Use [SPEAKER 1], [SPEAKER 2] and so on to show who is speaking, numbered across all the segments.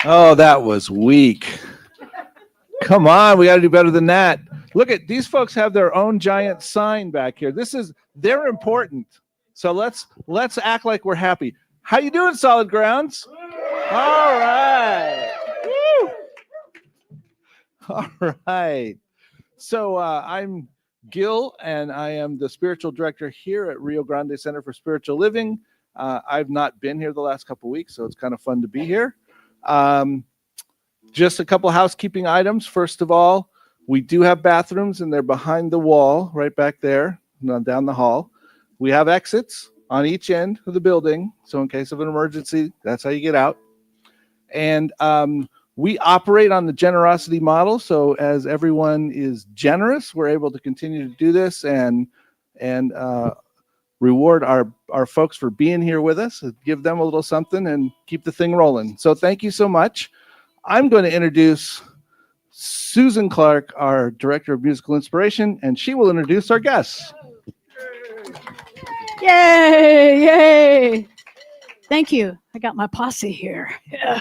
[SPEAKER 1] Oh, that was weak. Come on, we got to do better than that. Look at these folks have their own giant sign back here. They're important. So let's act like we're happy. How you doing, Solid Grounds? All right. Woo. All right. So I'm Gil, and I am the spiritual director here at Rio Grande Center for Spiritual Living. I've not been here the last couple of weeks, so it's kind of fun to be here. Just a couple housekeeping items. First of all, we do have bathrooms, and they're behind the wall right back there, down the hall. We have exits on each end of the building, so in case of an emergency, that's how you get out. And we operate on the generosity model, so as everyone is generous, we're able to continue to do this and reward our folks for being here with us, give them a little something, and keep the thing rolling. So thank you so much. I'm going to introduce Susan Clark, our Director of Musical Inspiration, and she will introduce our guests.
[SPEAKER 2] Yay, yay. Thank you. I got my posse here. Yeah.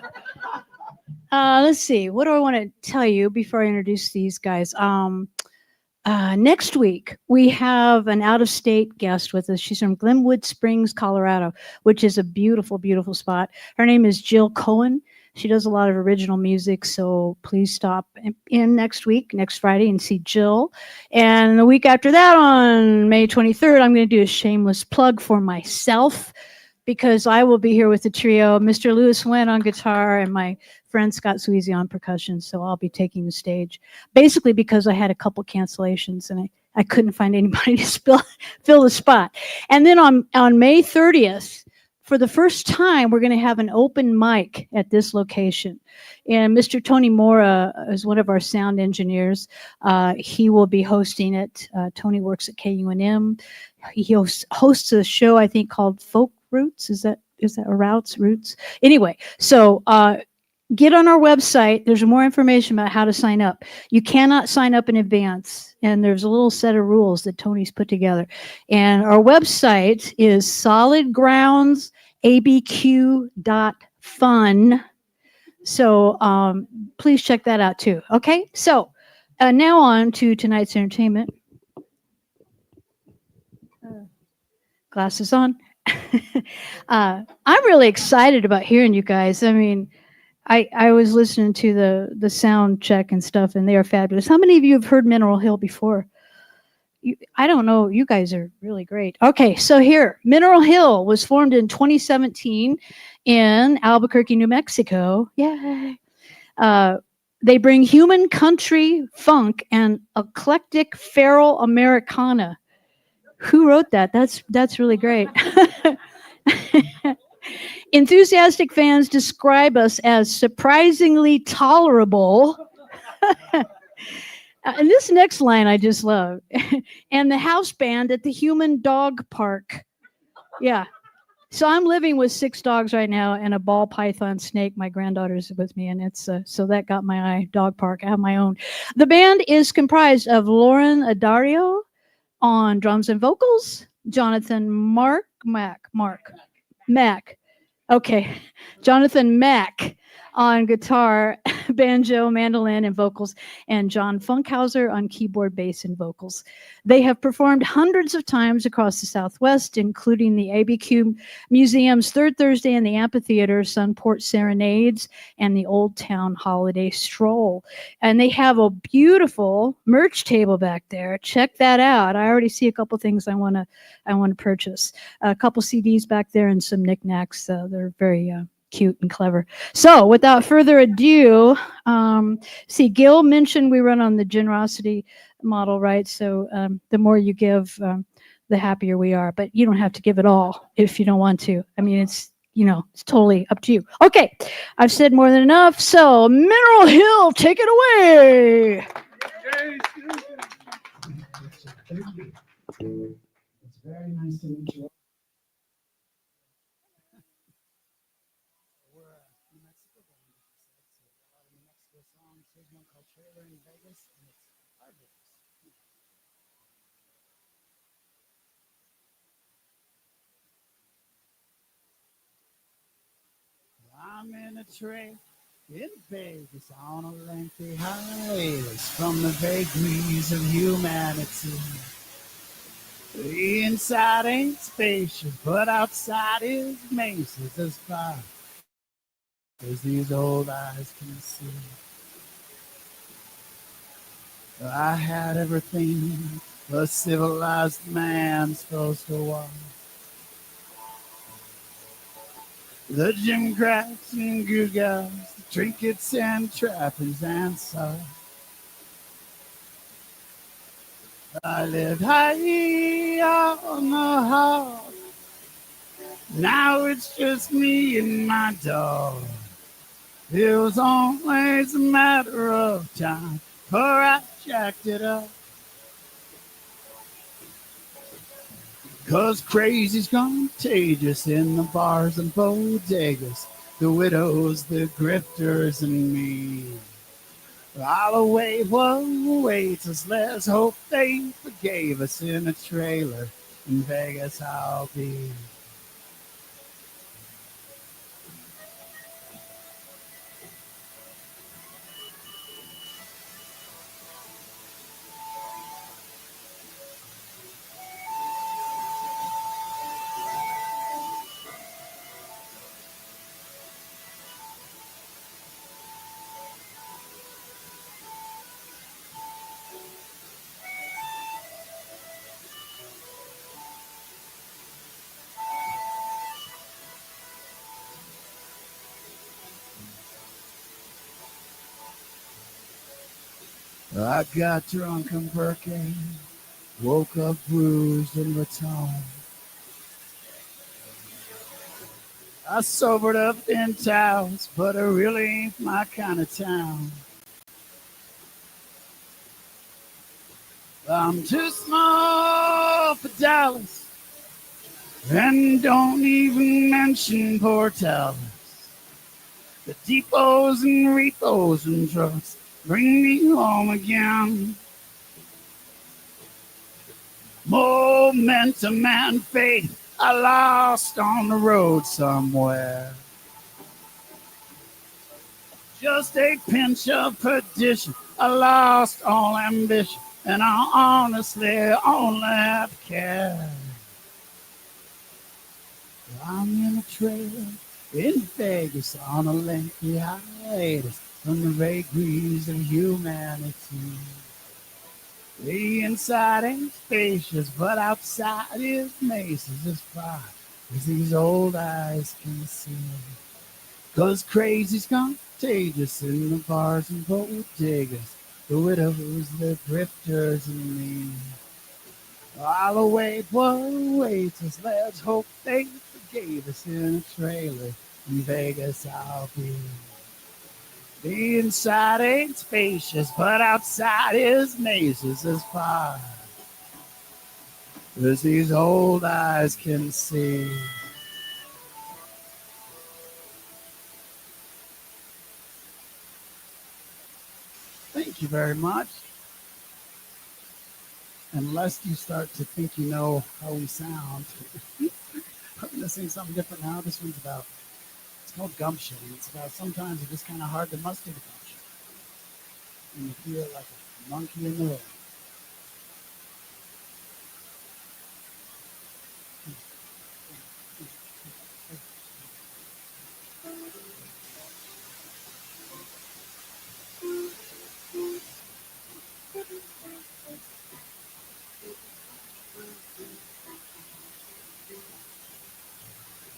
[SPEAKER 2] Let's see. What do I want to tell you before I introduce these guys? Next week, we have an out-of-state guest with us. She's from Glenwood Springs, Colorado, which is a beautiful, beautiful spot. Her name is Jill Cohen. She does a lot of original music, so please stop in next week, next Friday, and see Jill. And the week after that, on May 23rd, I'm going to do a shameless plug for myself, because I will be here with the trio, Mr. Lewis Wynn on guitar and my friend Scott Sweezy on percussion. So I'll be taking the stage, basically because I had a couple cancellations and I couldn't find anybody to fill the spot. And then on May 30th, for the first time, we're going to have an open mic at this location. And Mr. Tony Mora is one of our sound engineers. He will be hosting it. Tony works at KUNM. He hosts a show, I think, called Folk Roots. Is that Roots? Anyway, so get on our website. There's more information about how to sign up. You cannot sign up in advance, and there's a little set of rules that Tony's put together. And our website is solidgroundsabq.fun. So please check that out too. Okay, so now on to tonight's entertainment. Glasses on. I'm really excited about hearing you guys. I mean, I was listening to the sound check and stuff, and they are fabulous. How many of you have heard Mineral Hill before? I don't know. You guys are really great. Okay, so here, Mineral Hill was formed in 2017 in Albuquerque, New Mexico. Yay! They bring human country funk and eclectic feral Americana. Who wrote that? That's really great. Enthusiastic fans describe us as surprisingly tolerable. And this next line I just love. And the house band at the Human Dog Park. Yeah. So I'm living with 6 dogs right now and a ball python snake. My granddaughter's with me, and it's so that got my eye. Dog park. I have my own. The band is comprised of Lauren Addario on drums and vocals, Jonathan Mack. Okay, Jonathan Mack on guitar, banjo, mandolin, and vocals, and John Funkhouser on keyboard, bass, and vocals. They have performed hundreds of times across the Southwest, including the ABQ Museum's Third Thursday in the Amphitheater, Sunport Serenades, and the Old Town Holiday Stroll. And they have a beautiful merch table back there. Check that out. I already see a couple things I want to purchase. A couple CDs back there and some knickknacks. They're very cute and clever. So without further ado, see, Gil mentioned we run on the generosity model, right? So the more you give, the happier we are. But you don't have to give it all if you don't want to. I mean, it's totally up to you. Okay, I've said more than enough. So Mineral Hill, take it away.
[SPEAKER 3] It's very nice to meet you. I'm in a train In Vegas on a lengthy hiatus from the vagaries of humanity. The inside ain't spacious, but outside is mesas as far as these old eyes can see. I had everything a civilized man's supposed to want. The gym cracks and gewgaws, the trinkets and trappings and such. I lived high on the hog. Now it's just me and my dog. It was always a matter of time before I jacked it up. 'Cause crazy's contagious in the bars and bodegas, the widows, the grifters, and me. I'll await what awaits us. Let's hope they forgave us in a trailer. In Vegas I'll be. I got drunk on Burkett, woke up bruised and ratoned. I sobered up in Taos, but it really ain't my kind of town. I'm too small for Dallas, and don't even mention Port Talbot. The depots and repos and trucks bring me home again. Momentum and faith I lost on the road somewhere. Just a pinch of perdition, I lost all ambition, and I honestly only have to care. I'm in a trailer in Vegas on a lengthy hiatus from the vagaries of humanity. The inside ain't spacious, but outside is mesas as far as these old eyes can see. 'Cause crazy's contagious in the bars and bodegas, the widows, the grifters, and me. I'll await what awaits us. Let's hope they forgave us in a trailer. In Vegas I'll be. The inside ain't spacious, but outside is mazes as far as these old eyes can see. Thank you very much. Unless you start to think you know how we sound, I'm going to sing something different now. This one's about, it's called gumption. It's about sometimes it's just kind of hard to muster the gumption. And you feel like a monkey in the road.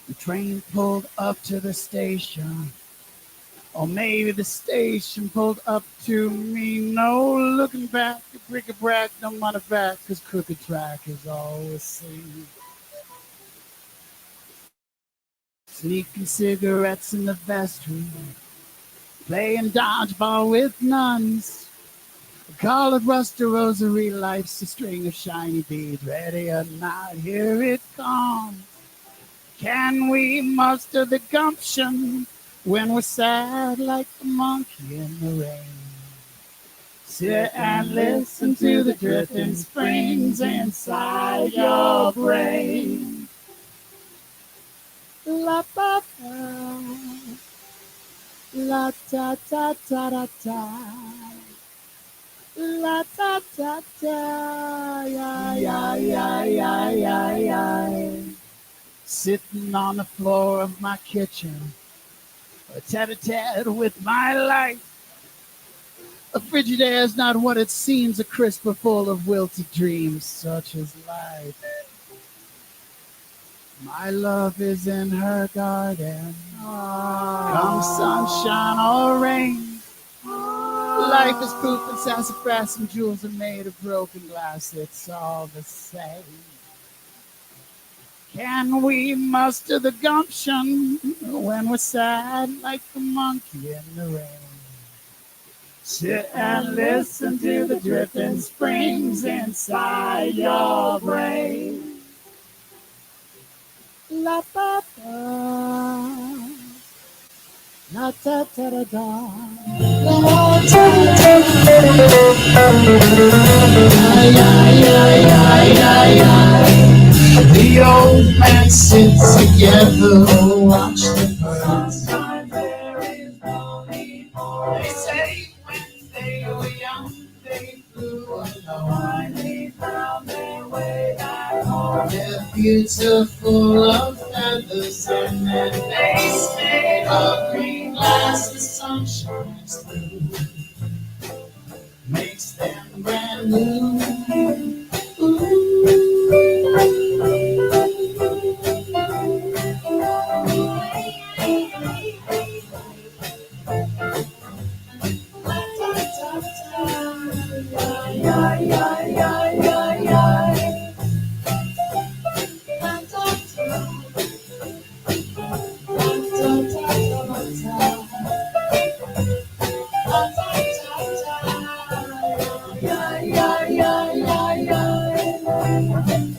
[SPEAKER 3] The train pulled up to the station. Or maybe the station pulled up to me. No looking back, a bric-a-brac, no money back, 'cause crooked track is always seen. Sneaking cigarettes in the vestry, playing dodgeball with nuns. Call it rust or rosary, life's a string of shiny beads, ready or not, here it comes. Can we muster the gumption when we're sad like the monkey in the rain? Sit and listen to the drifting springs inside your brain. La ba ba. La ta ta ta ta ta. La ta ta ta. Yeah, yeah, yeah, yeah, yeah, yeah. Sitting on the floor of my kitchen, a tete-a-tete with my life. A Frigidaire is not what it seems, a crisper full of wilted dreams, such as life. My love is in her garden. Come sunshine or rain. Life is proof and sassafras and jewels are made of broken glass. It's all the same. Can we muster the gumption when we're sad like the monkey in the rain? Sit and listen to the dripping springs inside your brain. La ba ba, la da da da da, la da da. The old man sits together, watch the birds. They say when they were young, they flew alone. They found their way back home. They're beautiful of feathers and their face made of green glass. The sun shines through, makes them brand new.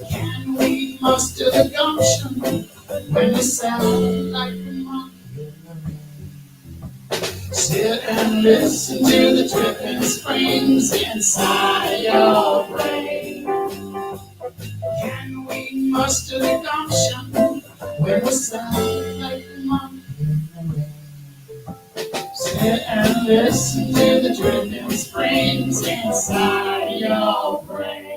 [SPEAKER 3] Can we muster the gumption when we sound like a monkey in the rain? Sit and listen to the dripping springs inside your brain. Can we muster the gumption when we sound like a monkey in the rain? Sit and listen to the dripping springs inside your brain.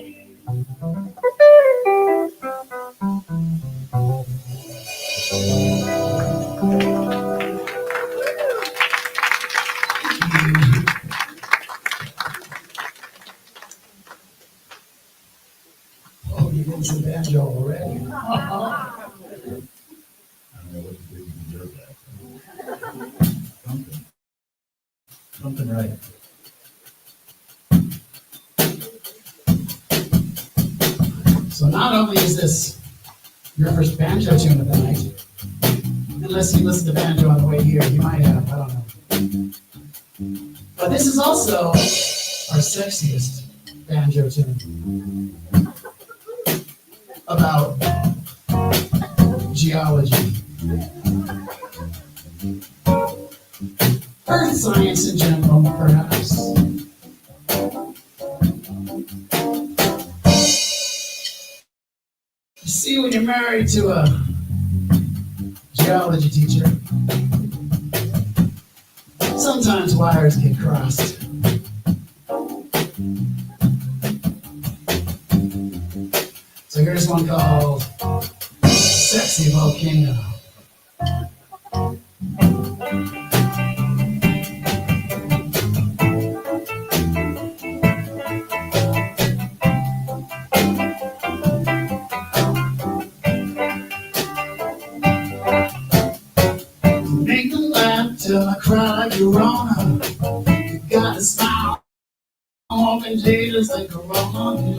[SPEAKER 3] Oh, you did some banjo already.
[SPEAKER 4] I don't know what you did to deserve that. Something right.
[SPEAKER 3] So not only is this your first banjo tune of the night, unless you listen to banjo on the way here, you might have, I don't know. But this is also our sexiest banjo tune about geology, earth science in general, perhaps. You see, when you're married to a geology teacher, sometimes wires get crossed. So here's one called Sexy Volcano. Make me laugh till I cry like Corona. You got a smile, open Jesus like Corona.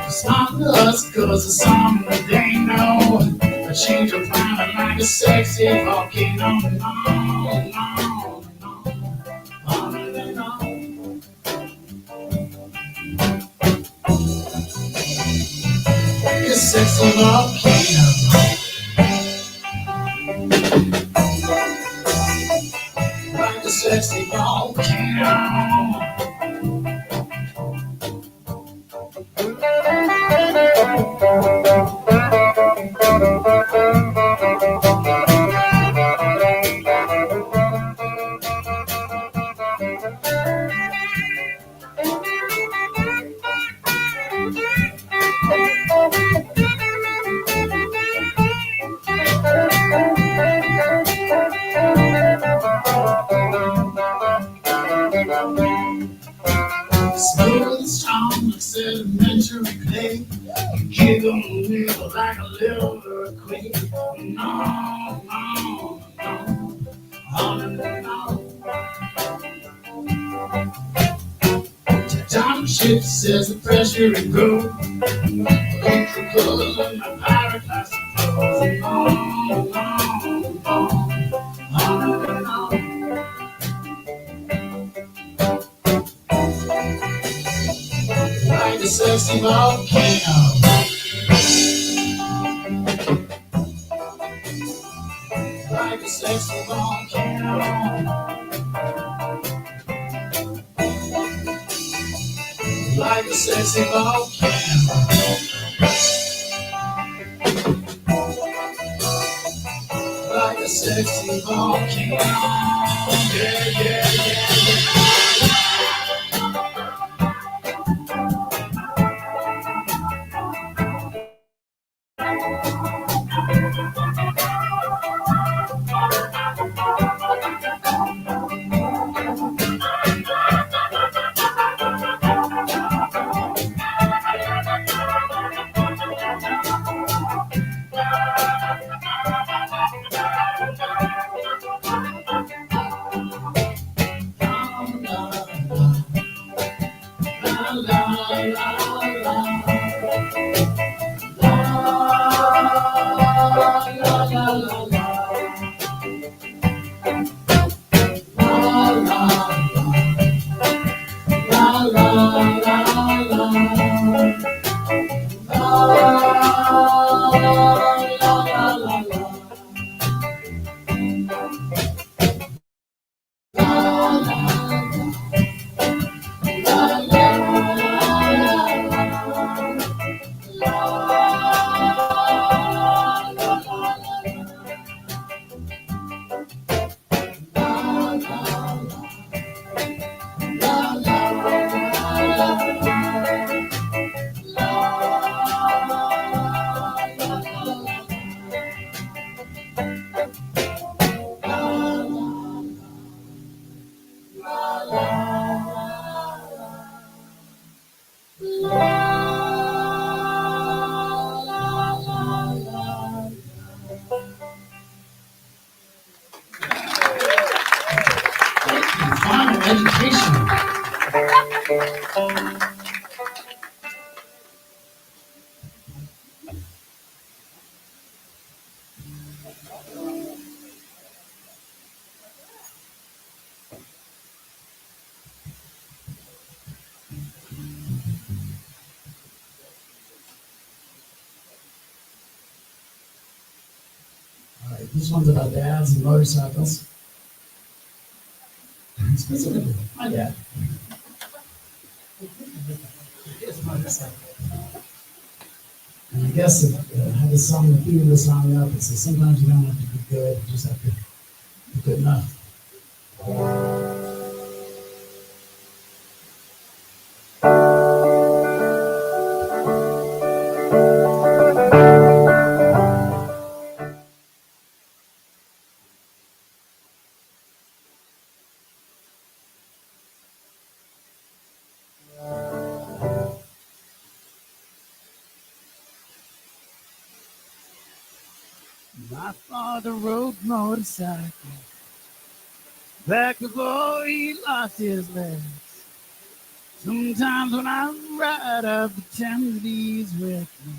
[SPEAKER 3] It's not us, cause it's something that they know. A change of climate like a sexy volcano. A sexy volcano. Like a sexy volcano. You're gonna live like a little earthquake. No, no, no, no, no. The township says the pressure and growth. Coca-Cola and my pirate glass of clothes. No, no, no, no, no. Like a sexy volcano. Like a sexy volcano. Like a sexy volcano. Like a sexy volcano. Yeah, yeah, yeah, yeah. Education. All right, this one's about dads and motorcycles. Specifically, my dad. His motorcycle. And I guess if I had to sum the theme of the song up, it says sometimes you don't have to be good, you just have to be good enough. My father rode motorcycle back before he lost his legs. Sometimes when I ride, I pretend that he's with me.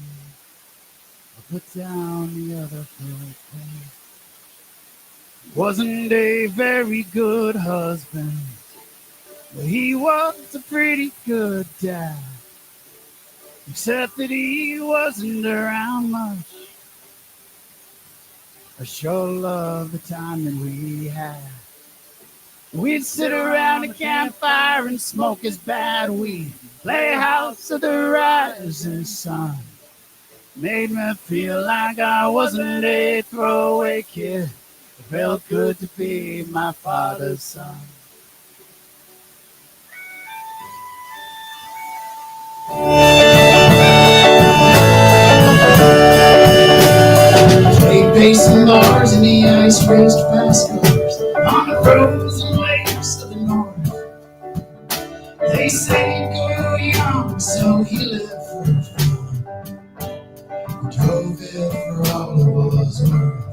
[SPEAKER 3] I put down the other foot. Wasn't a very good husband, but he was a pretty good dad. Except that he wasn't around much. I sure love the time that we had. We'd sit around a campfire and smoke his bad weed, play House of the Rising Sun. Made me feel like I wasn't a throwaway kid. It felt good to be my father's son. Pacing bars in the ice-raced fast cars on the frozen lakes of the north. They say he grew young, so he lived for fun.
[SPEAKER 4] Drove it for all it was worth.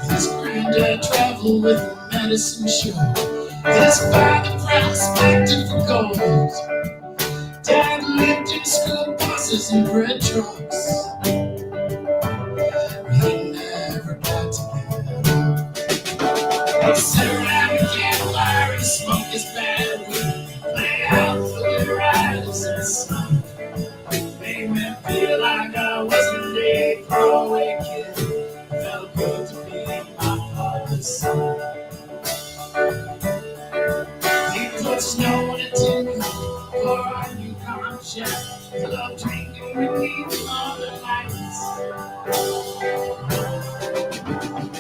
[SPEAKER 4] His granddad traveled with a medicine show. His father prospected for gold. Dad lived in school buses and bread trucks. He never got together. He sat around the campfire and smoked his bad weed. Lay out for the rise and sun. Made me feel like I wasn't a throwaway kid. Felt good to be my father's son. He put snow in a tin cup for our new contract. He loved drinking with me all the nights.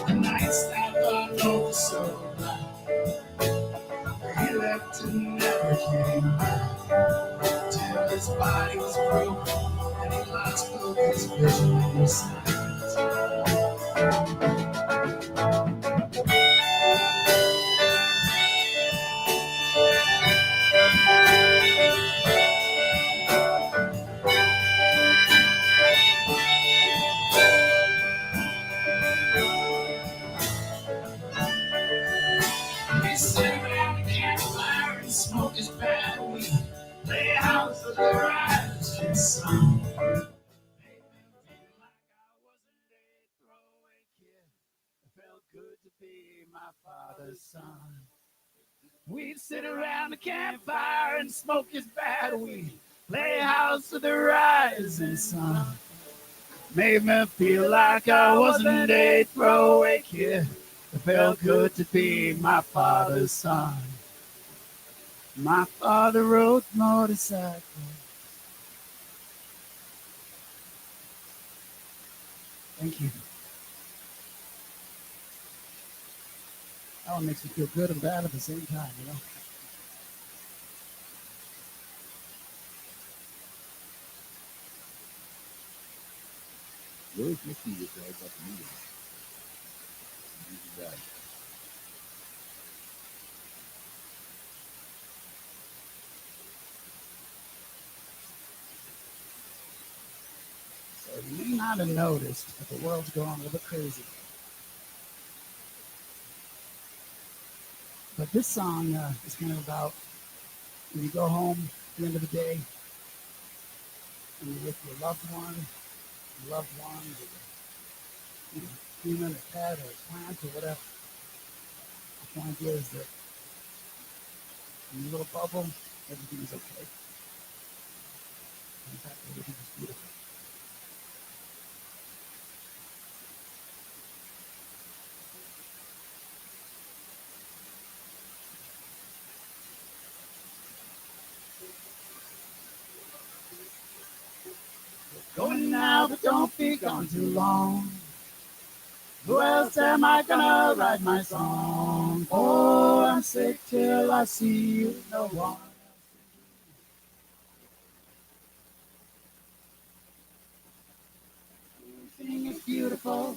[SPEAKER 4] The nights that followed so black. He left and never came back. Till his body was broken and he lost both his vision and his sight. We sit around the campfire and smoke his bad weed. Lay out for the rising sun. Made me feel like I wasn't a throwaway kid. It felt good to be my father's son. We'd sit around the campfire and smoke his bad weed. Play house to the rising sun. Made me feel like I wasn't a throwaway kid. It felt good to be my father's son. My father rode motorcycles. Thank you. That one makes me feel good and bad at the same time, you know?
[SPEAKER 5] Where's Mickey with that about the meeting? He's back.
[SPEAKER 3] So you may not have noticed, but the world's going a little bit crazy. But this song is kind of about when you go home at the end of the day and you're with your loved one, or human, a pet, or a plant, or whatever. The point is that in your little bubble, everything is okay. In fact, everything is beautiful. Going now, but don't be gone too long. Who else am I gonna write my song for? I'm sick till I see you, no one. Everything is beautiful.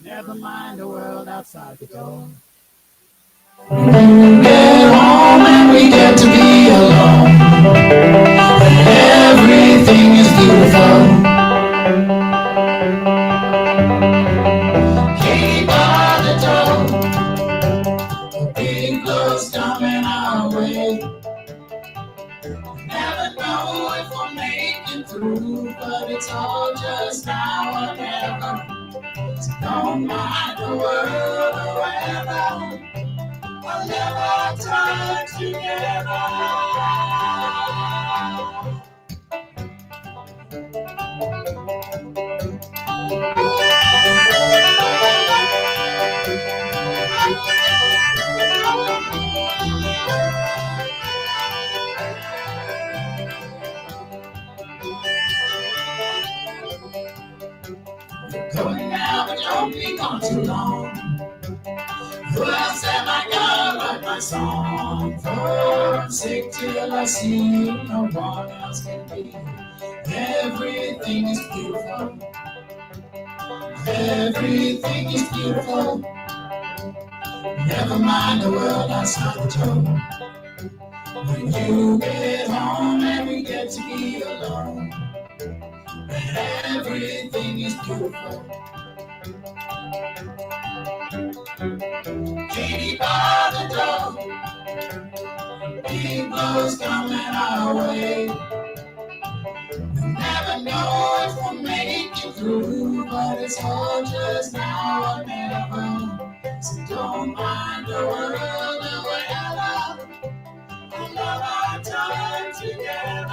[SPEAKER 3] Never mind the world outside the door. Get home and we get to be alone. Everything is beautiful. Keep by the door. Big clothes coming our way. Never know if we're making through, but it's all just now or never. So don't mind the world or whatever. We'll never time together. Going now, but don't be gone too long. Who else am I gonna write my song for? I'm sick till I see you, no one else can be. Everything is beautiful. Everything is beautiful. Never mind the world outside the door. When you get home and we get to be alone.
[SPEAKER 4] Everything is beautiful. Katie by the door, people's coming our way. We never know if we'll make it through, but it's all just now or never. So don't mind the world or whatever. I love our time together.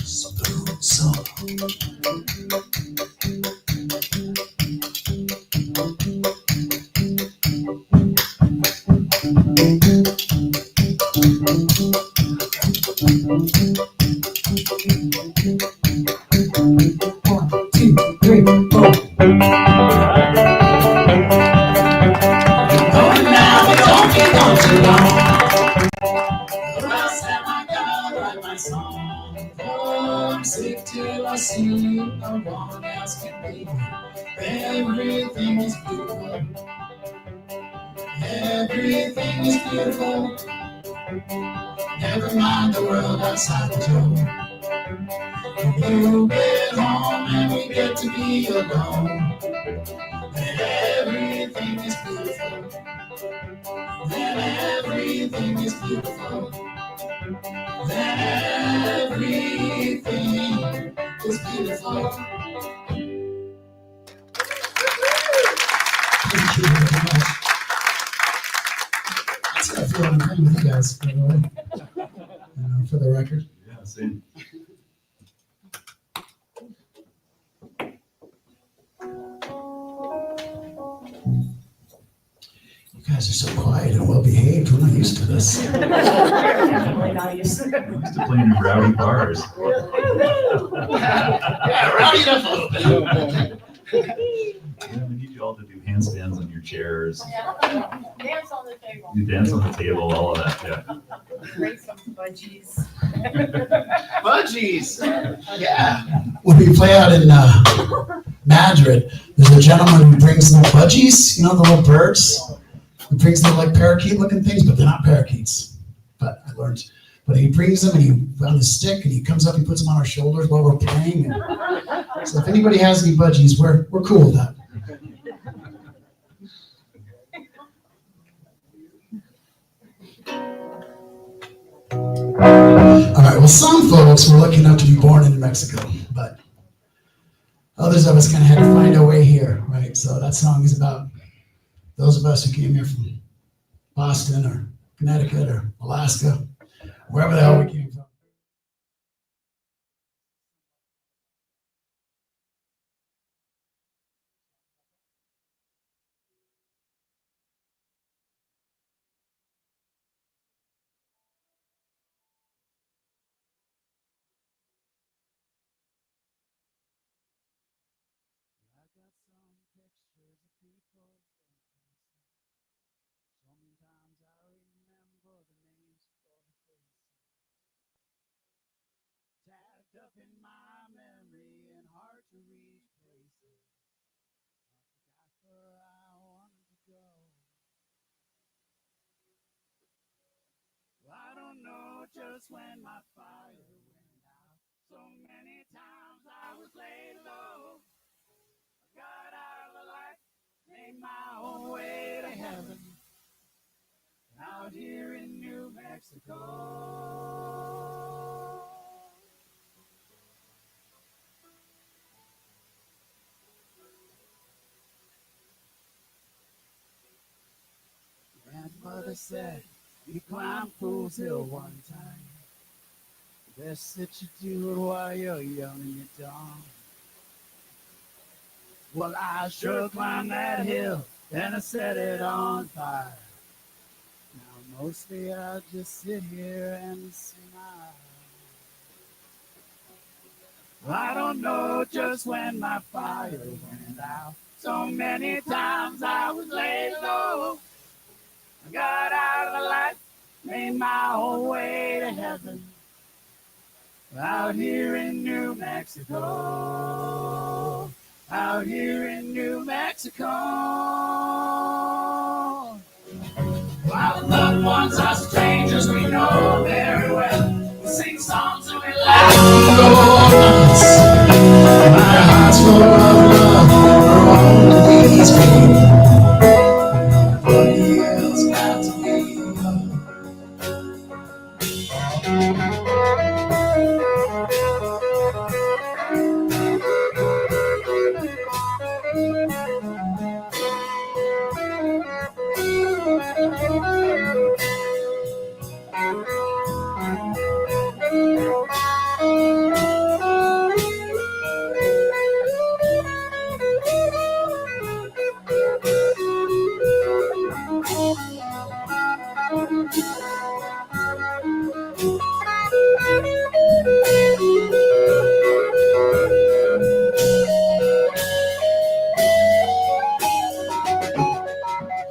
[SPEAKER 4] Spoon song. Till I see no one else can be. Everything is beautiful. Everything is beautiful. Never mind the world outside the door. You get home and we get to be alone. Then everything is beautiful. Then everything is beautiful. Then everything is beautiful. Thank you very much. That's how I feel when I'm playing with you guys, by the way. For the record.
[SPEAKER 5] Yeah, same.
[SPEAKER 4] You guys are so quiet and well behaved. We're not used to this.
[SPEAKER 6] Definitely not used to it.
[SPEAKER 5] I'm used to playing in rowdy bars.
[SPEAKER 4] Yeah, rowdy it up a little bit.
[SPEAKER 5] Yeah, we need you all to do handstands on your chairs.
[SPEAKER 6] Yeah. Dance on the table.
[SPEAKER 5] You dance on the table, all of that, yeah.
[SPEAKER 6] Bring some budgies.
[SPEAKER 4] Budgies. Yeah. When we play out in Madrid, there's a gentleman who brings little budgies, you know, the little birds. He brings them like parakeet-looking things, but they're not parakeets. But I learned. But he brings them and he on his stick and he comes up, he puts them on our shoulders while we're playing. And so if anybody has any budgies, we're cool with that. All right, well, some folks were lucky enough to be born in New Mexico, but others of us kind of had to find our way here, right? So that song is about those of us who came here from Boston or Connecticut or Alaska, wherever the hell we came from. I got some pictures of people and places. Sometimes I remember the names for the faces. Tagged up in my memory and hard to reach places. I forgot where I wanted to go. I don't know just when my fire went out. So many times I was laid low. I got out of the light, made my own way to heaven. Out here in New Mexico. Grandmother said, you climb Fool's Hill one time. Best that you do it while you're young and you're dumb.
[SPEAKER 3] Well, I sure climbed that hill and I set it on fire. Now mostly I just sit here and smile. I don't know just when my fire went out. So many times I was laid low. I got out of the light, made my own way to heaven. Out here in New Mexico. Out here in New Mexico. While the loved ones are strangers we know very well. We sing songs and we laugh and go on nights. My heart's full of love for only these people. Nobody else got to be loved.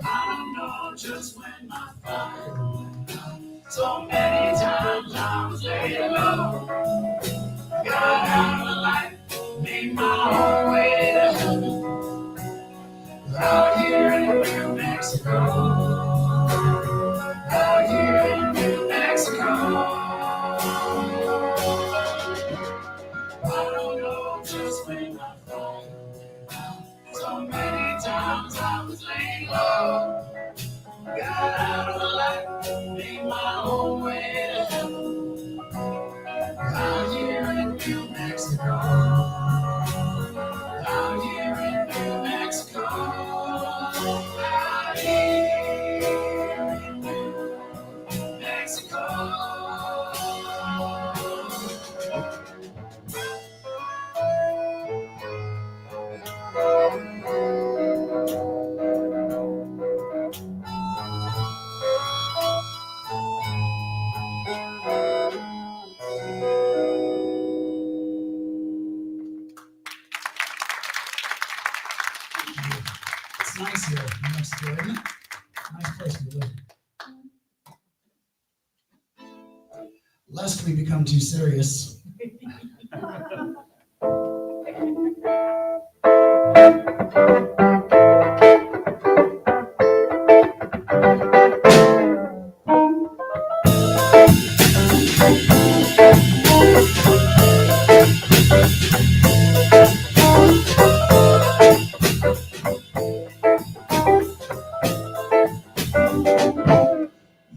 [SPEAKER 3] I don't know just when my fire went out. So many times I was laid low. Got out of the light, made my own way to heaven. Out here in New Mexico. Out here in New Mexico. I don't know just when my fire went out. So many times I was laid low. Got out of the light, made my own way to heaven. Out here in New Mexico. Out here in New Mexico. Out here in New Mexico.
[SPEAKER 4] It's nice here in New Mexico, isn't it? Nice place to live. Lest we become too serious.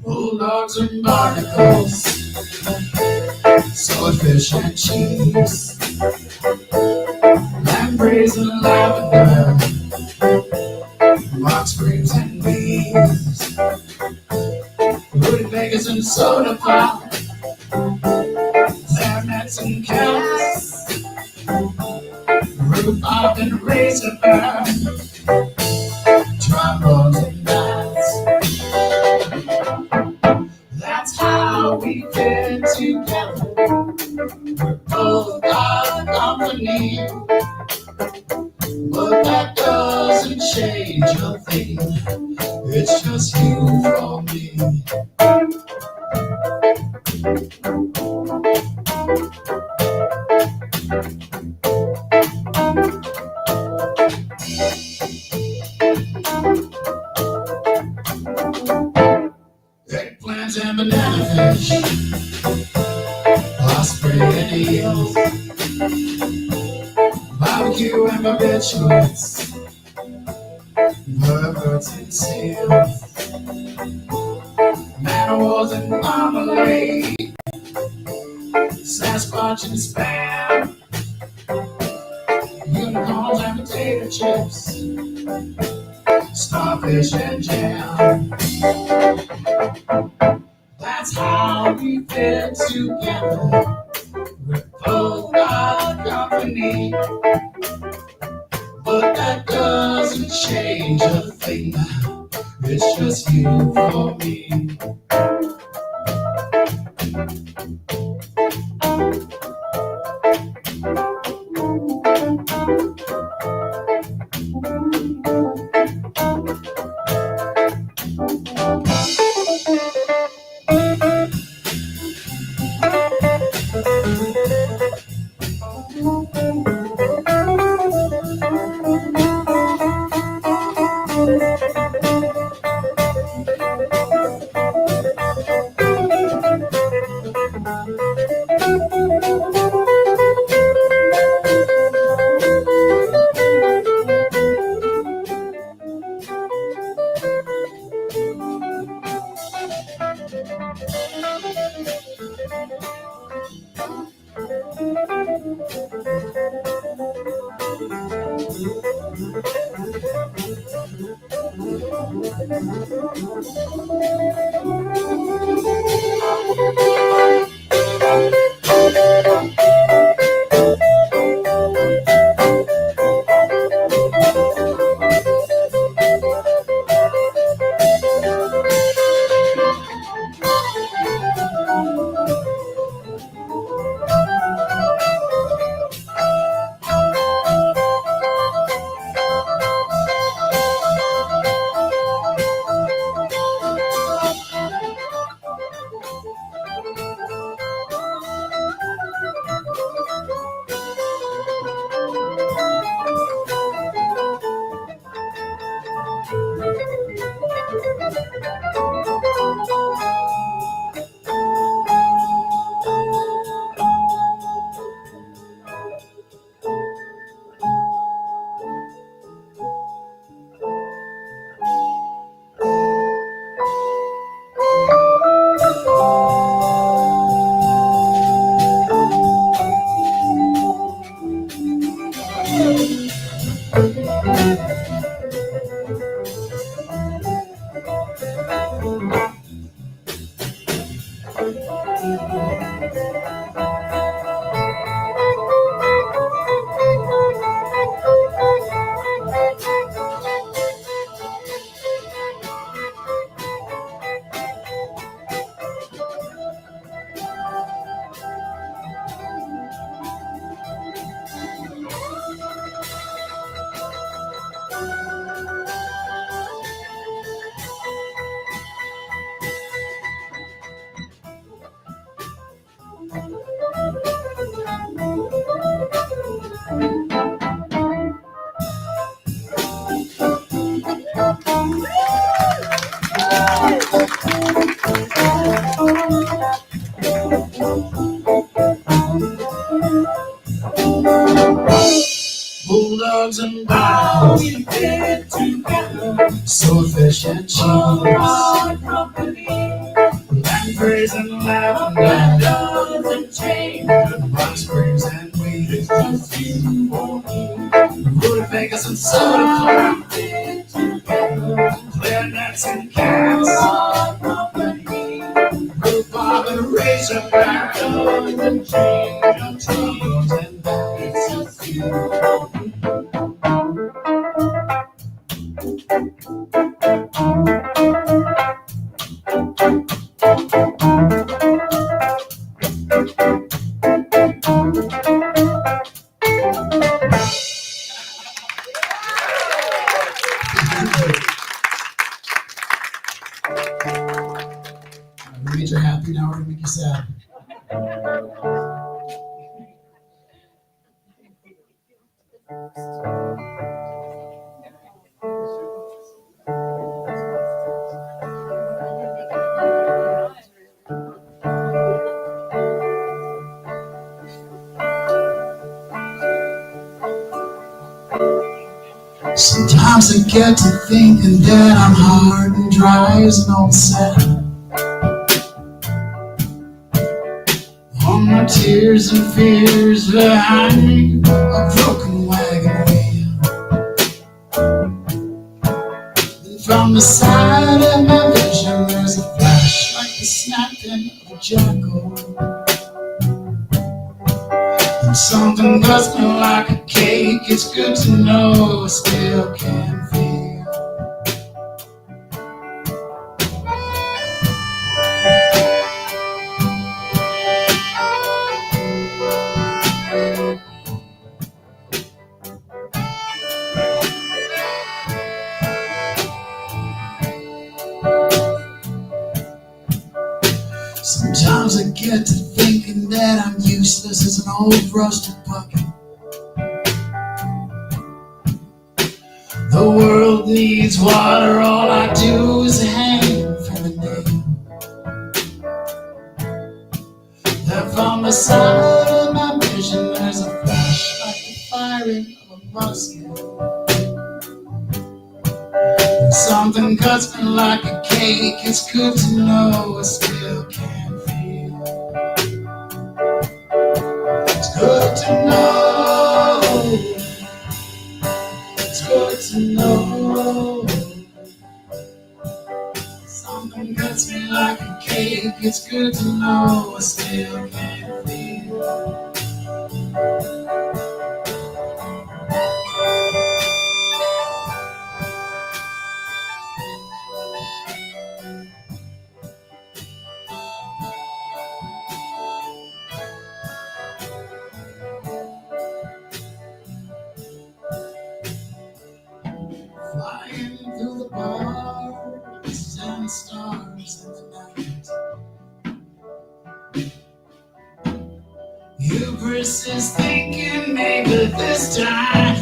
[SPEAKER 4] Bulldogs and barnacles, swordfish and cheese, lampreys and lavender, box springs and bees, rutabagas and soda pop, clarinets and celts, rhubarb and razorback, trombones and bats. That's how we fit together. We're both our company, but that doesn't change a thing. It's just you for me. Eggplants and banana fish, osprey and eels, barbecue and barbiturates, perverts and seals, man o' wars and marmalade, Sasquatch and spam, unicorns and potato chips, starfish and jam. That's how we fit together. We're both our company, but that doesn't change a thing. It's just you for me. Bulldogs and bows, we fit together. Swordfish and cheese, lampreys and lavender doesn't change. Rock springs and weed, it's just you for me. Rutabagas and soda cloud fit together. Clarinets and cats, rhubarb and razorback doesn't change your teams and that it's just you for me. We made you happy, now we're gonna make you sad. Sometimes I get to thinking that I'm hard and dry as an old sand. All my tears and fears behind a broken wagon wheel. And from the side of my vision there's a flash like the snapping of a jackal. And something does me like a cake, it's good to know I still can feel. Sometimes I get to thinking that I'm useless as an old rusted bucket. The world needs water, all I do is hang from a nail. There from the side of my vision there's a flash like the firing of a musket. When something cuts me like a cake, it's good to know I still can feel. It's good to know. It's good to know. Something cuts me like a cake, it's good to know I still can feel. Flying through the bars and the stars in the night. Hubris is thinking maybe this time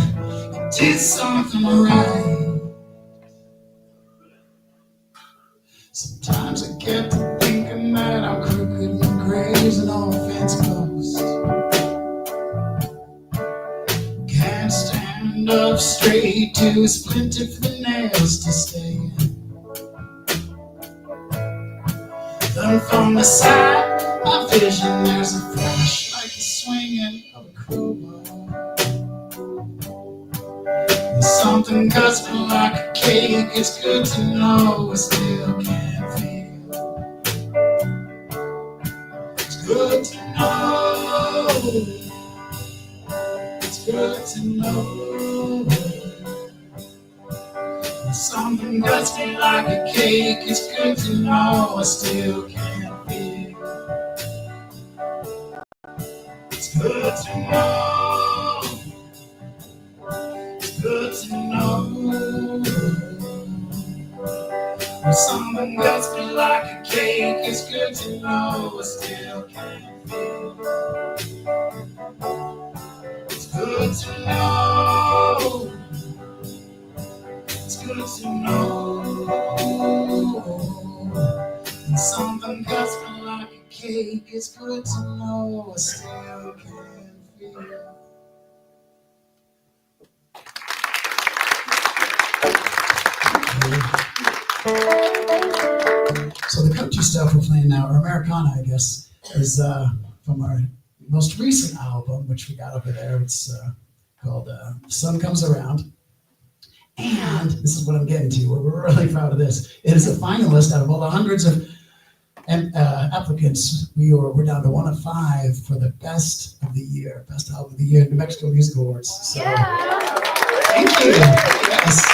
[SPEAKER 4] you did something right. Sometimes I get to thinking that I'm crooked and crazy, no offense post. Can't stand up straight, too splinter for the nails to stay in. Then from the side, my vision, there's a flash like the swinging of a crowbar. And something cuts me like a cake, it's good to know I still can feel. It's good to know. It's good to know. When something cuts me like a cake, it's good to know I still can feel. It's good to know. It's good to know. When something cuts me like a cake, it's good to know I still can feel. It's good to know. It's good to know. When something cuts me like a cake, it's good to know I still can feel. So the country stuff we're playing now, or Americana, I guess, is from our most recent album, which we got over there. It's called Sun Comes Around. And this is what I'm getting to. We're really proud of this. It is a finalist out of all the hundreds of applicants. We're down to 1 of 5 for the best of the year, best album of the year, New Mexico Music Awards. So, thank you. Yes,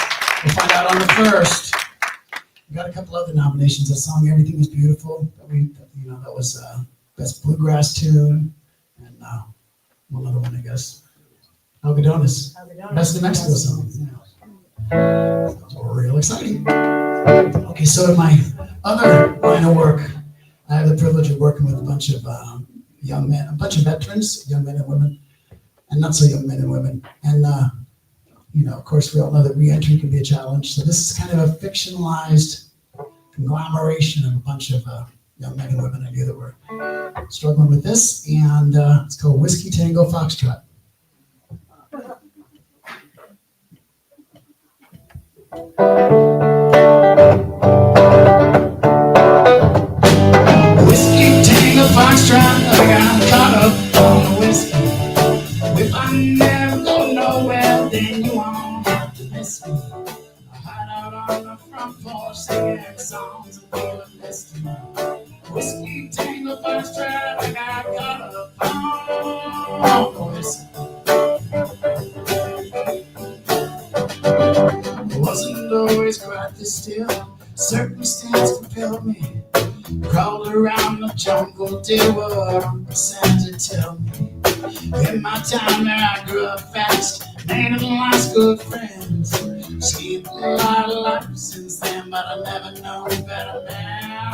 [SPEAKER 4] we'll find out on the 1st. We got a couple other nominations. A song "Everything Is Beautiful" that was best bluegrass tune, and one other one, I guess. Algodones, best New Mexico song. Yeah. Real exciting. Okay, so in my other line of work, I have the privilege of working with a bunch of young men, a bunch of veterans, young men and women, and not so young men and women. And of course, we all know that re-entry can be a challenge. So this is kind of a fictionalized conglomeration of a bunch of young men and women I knew that were struggling with this, and it's called Whiskey Tango Foxtrot. Whiskey Tango Foxtrot, I got caught up on the whiskey. If I never go nowhere, then you won't have to miss me. I hide out on the front porch singing songs and feeling misty. Whiskey Tango Foxtrot, I got caught up on the whiskey. always quite this still. Circumstance compelled me. Crawled around the jungle, did what Uncle Santa tell me. In my time there I grew up fast, made a lot of good friends. Seen a lot of life since then, but I never known better now.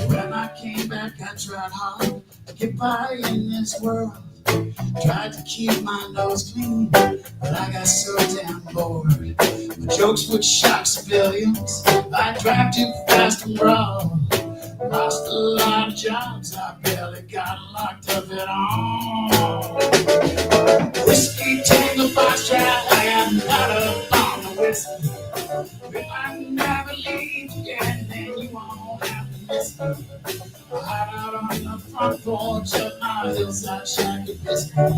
[SPEAKER 4] When I came back, I tried hard to get by in this world. Tried to keep my nose clean, but I got so damn bored. My jokes would shock civilians. I drive too fast and brawl. Lost a lot of jobs, I barely got locked up at all. Whiskey, tango, box trap, I got caught up on the whiskey. If I never leave again, then you won't have to miss me. I hide out on the front porch of my hillside shack and biscuit.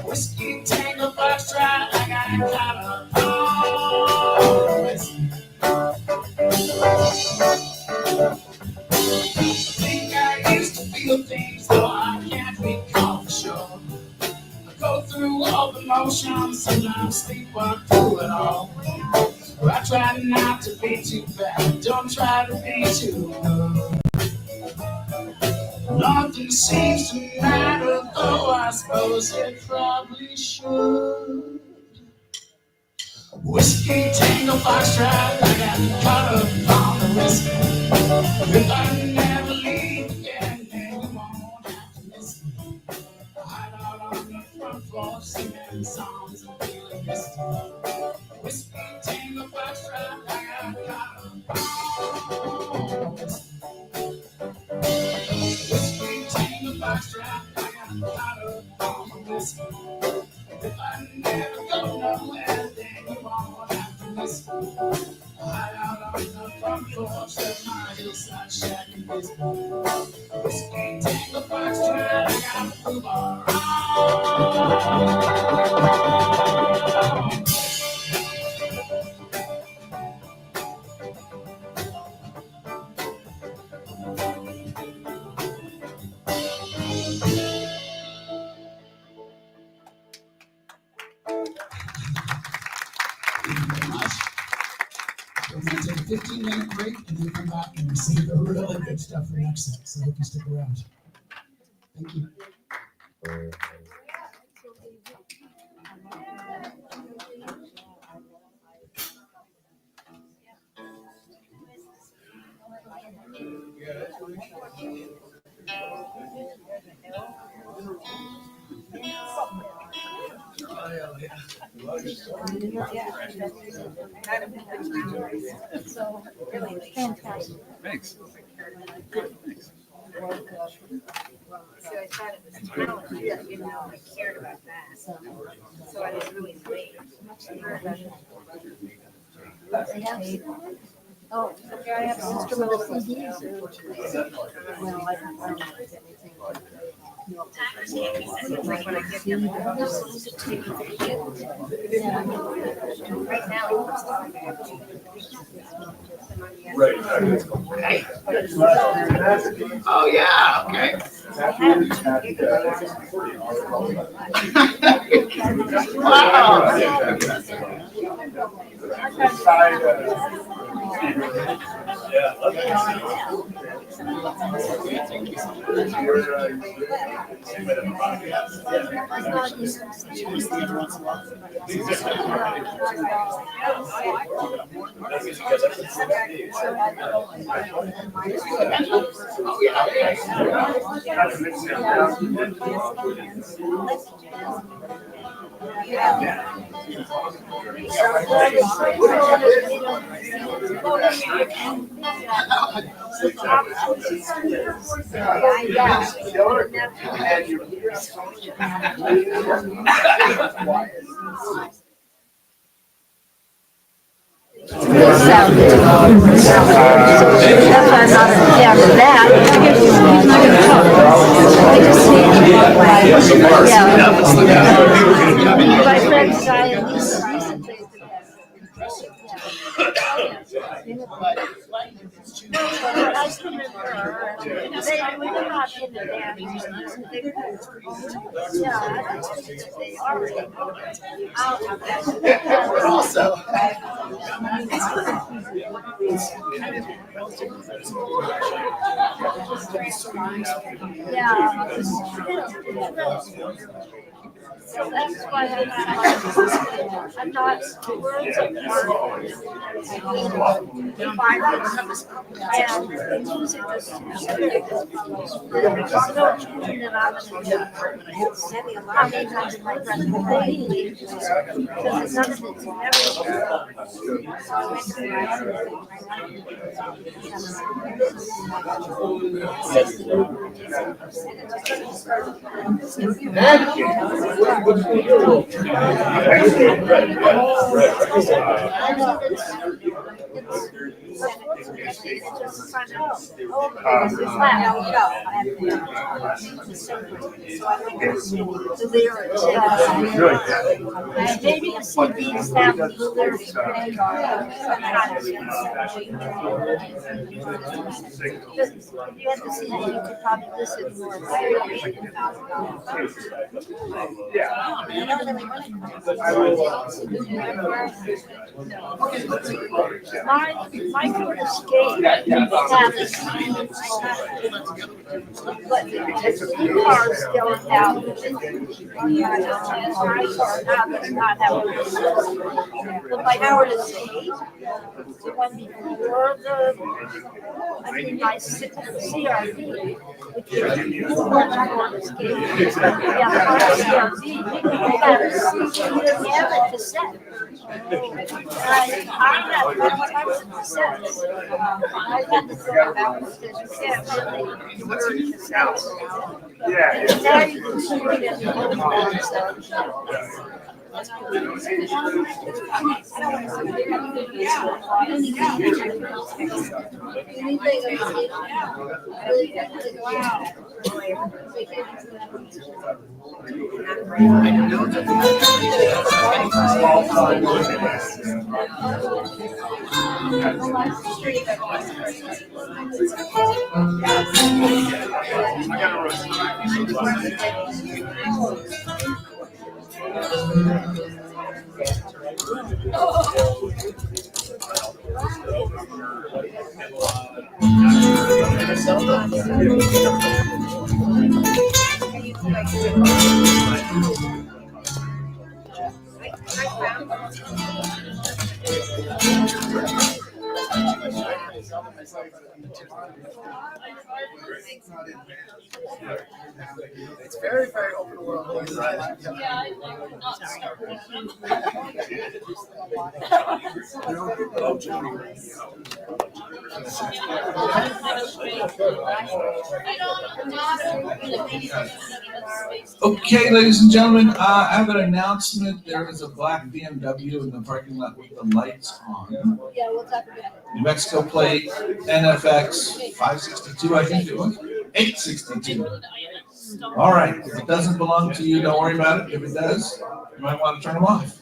[SPEAKER 4] Whiskey, tango, box trap, I got caught up on the whiskey. I think I used to feel things, though I can't recall for sure. I go through all the motions, sometimes sleepwalk through it all. I try not to be too bad, don't try to be too good. Nothing seems to matter, though I suppose it probably should. Whiskey, tango, foxtrot, I got caught up on the whiskey. If I never leave again, then you won't have to miss me. I hide out on the front porch, singing songs and feeling misty. Whiskey, tango, foxtrot, I got caught up on the whiskey. Whiskey, tango, foxtrot, I got caught up on the whiskey. If I never go nowhere, then you won't have to miss me. Hide out on the front porch of my hillside shack and biscuit. Whiskey, tango, foxtrot, I gotta move around. We're going to take a 15-minute break and then come back and see the really good stuff for next set. So I hope you stick around. Thank you.
[SPEAKER 2] Fantastic.
[SPEAKER 5] Thanks.
[SPEAKER 6] So I thought it was talent, I didn't know I cared about that. So I was really late.
[SPEAKER 2] Oh, okay, I have instrumental CDs. Well, I don't know.
[SPEAKER 6] Like when I get them, right now,
[SPEAKER 5] Right.
[SPEAKER 4] Oh, yeah, okay.
[SPEAKER 2] That's why I thought, yeah, for that.
[SPEAKER 6] just see it the wrong way.
[SPEAKER 5] Yeah, so far,
[SPEAKER 6] Yeah.
[SPEAKER 5] that was the guy.
[SPEAKER 6] My friend's guy and Lisa plays the best. No, but I still remember her. We were not in the band. Yeah, I don't think that they are.
[SPEAKER 5] Also,
[SPEAKER 6] Yeah. So that's why I'm not the words are and the music is there's no tune that I'm gonna do. How many times my friend will play? Because none of it's maybe the CDs have the lyrics pretty if you had the CD, you could probably listen more. My good escape has but the car is still out. My car now does not have a but my Howard escape, the one before I mean my CRV, which is Howard escape. Yeah, my CRV, I got a CD and a cassette. I had one time with cassettes. I had to throw it out because you can't really convert cassettes. And now you can see it in the old ones.
[SPEAKER 3] It's very, very open world.
[SPEAKER 1] Okay, ladies and gentlemen, I have an announcement. There is a black BMW in the parking lot with the lights on.
[SPEAKER 6] Yeah, we'll talk about it.
[SPEAKER 1] New Mexico plate, NFX 562, I think it was, 862. All right, if it doesn't belong to you, don't worry about it. If it does, you might want to turn them off.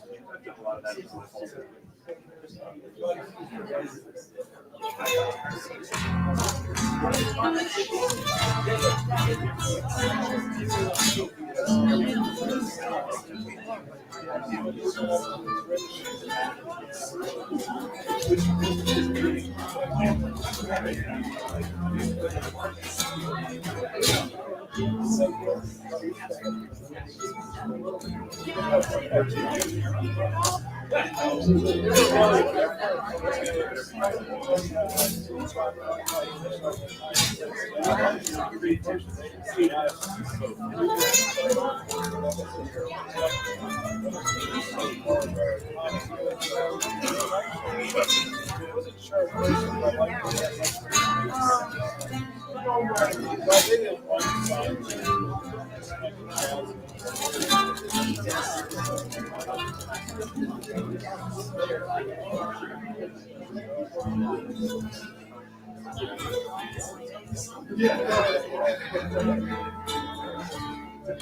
[SPEAKER 6] Don't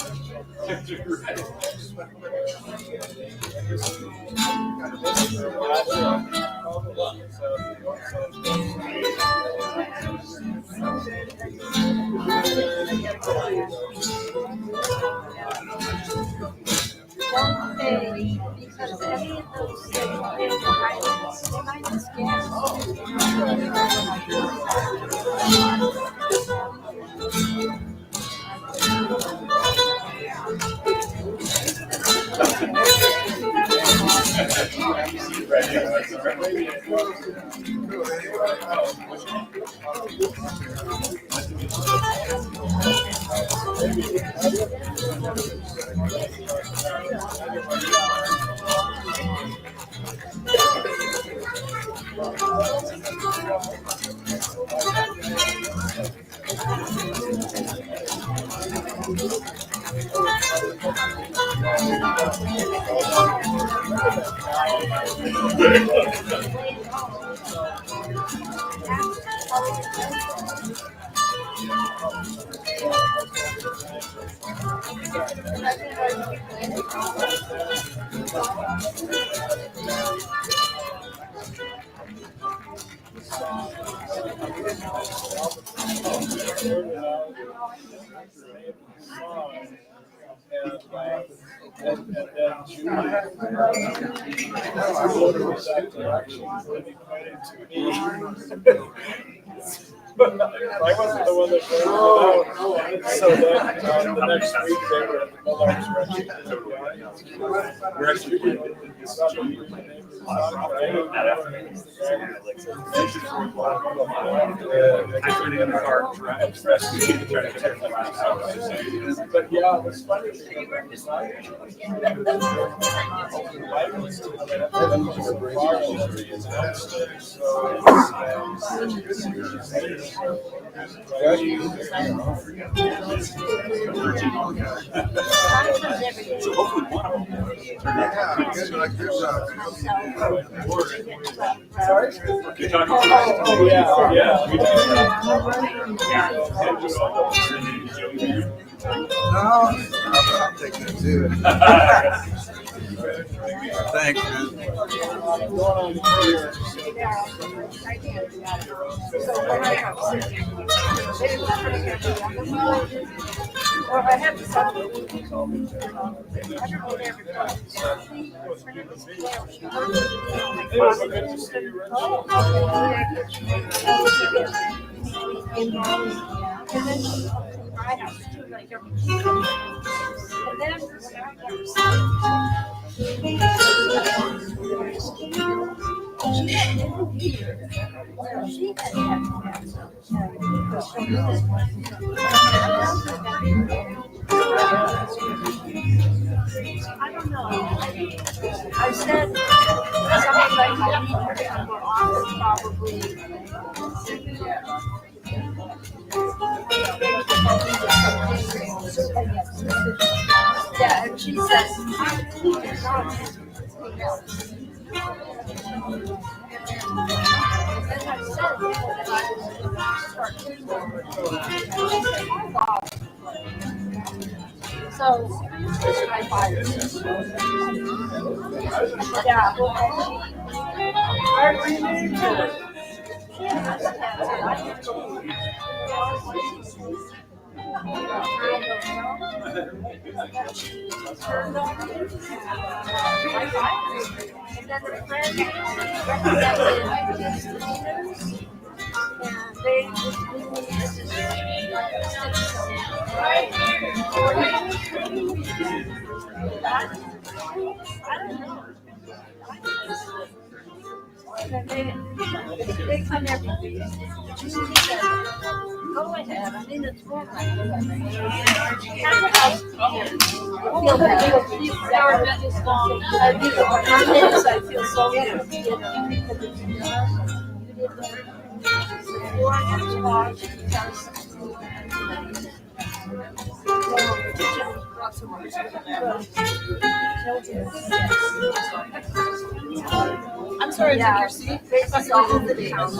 [SPEAKER 6] they, because any of those islands, they might just
[SPEAKER 7] I wasn't the one that wrote it out. So then the next week they were at the Millards We're actually in the car. But yeah, it was funny.
[SPEAKER 5] So hopefully one of them.
[SPEAKER 7] Sorry?
[SPEAKER 5] You're talking
[SPEAKER 7] Oh, yeah.
[SPEAKER 8] No, I'll take that too. Thanks, man.
[SPEAKER 6] Or I have to stop. And then she my house too, like every and then I don't know. I said something like I need her to come more often, probably. Yeah, and she says, so I find yeah. And then the friend recommended misdemeanors, and they I don't know. And they come every week. Go ahead. I mean, it's more like I feel so good. I'm sorry, take your seat. It's all over the house.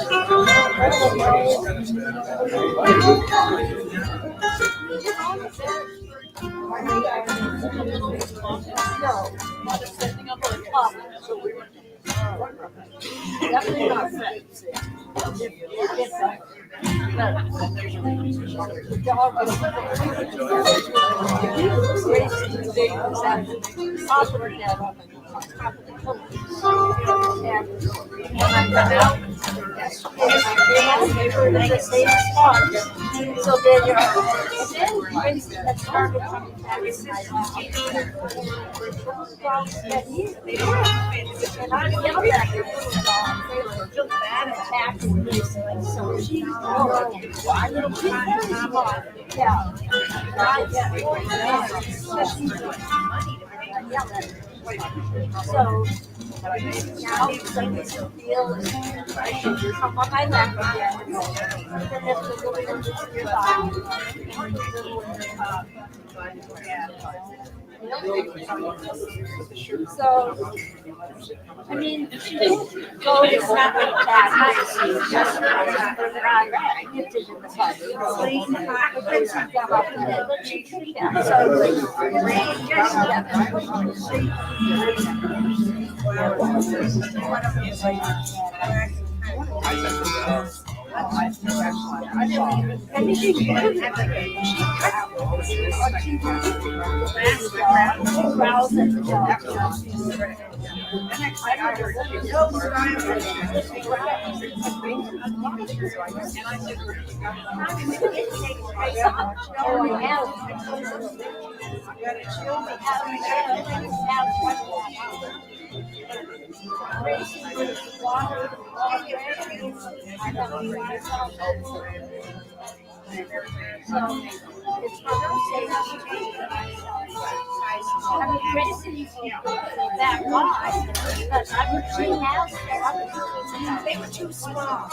[SPEAKER 6] Setting up a club. Definitely not friends. The dog was racing the babies at the top of her head on the top of the pillow. And when I got out, they were in the same spot. So then that started coming back in my lap. And I yelled at her. Attacking me. So she's yeah. So now it's like this feel come on my lap again. And then the little so, I mean, she didn't go to something that nice. Just gifted in the butt. But she took that. So, they were too small.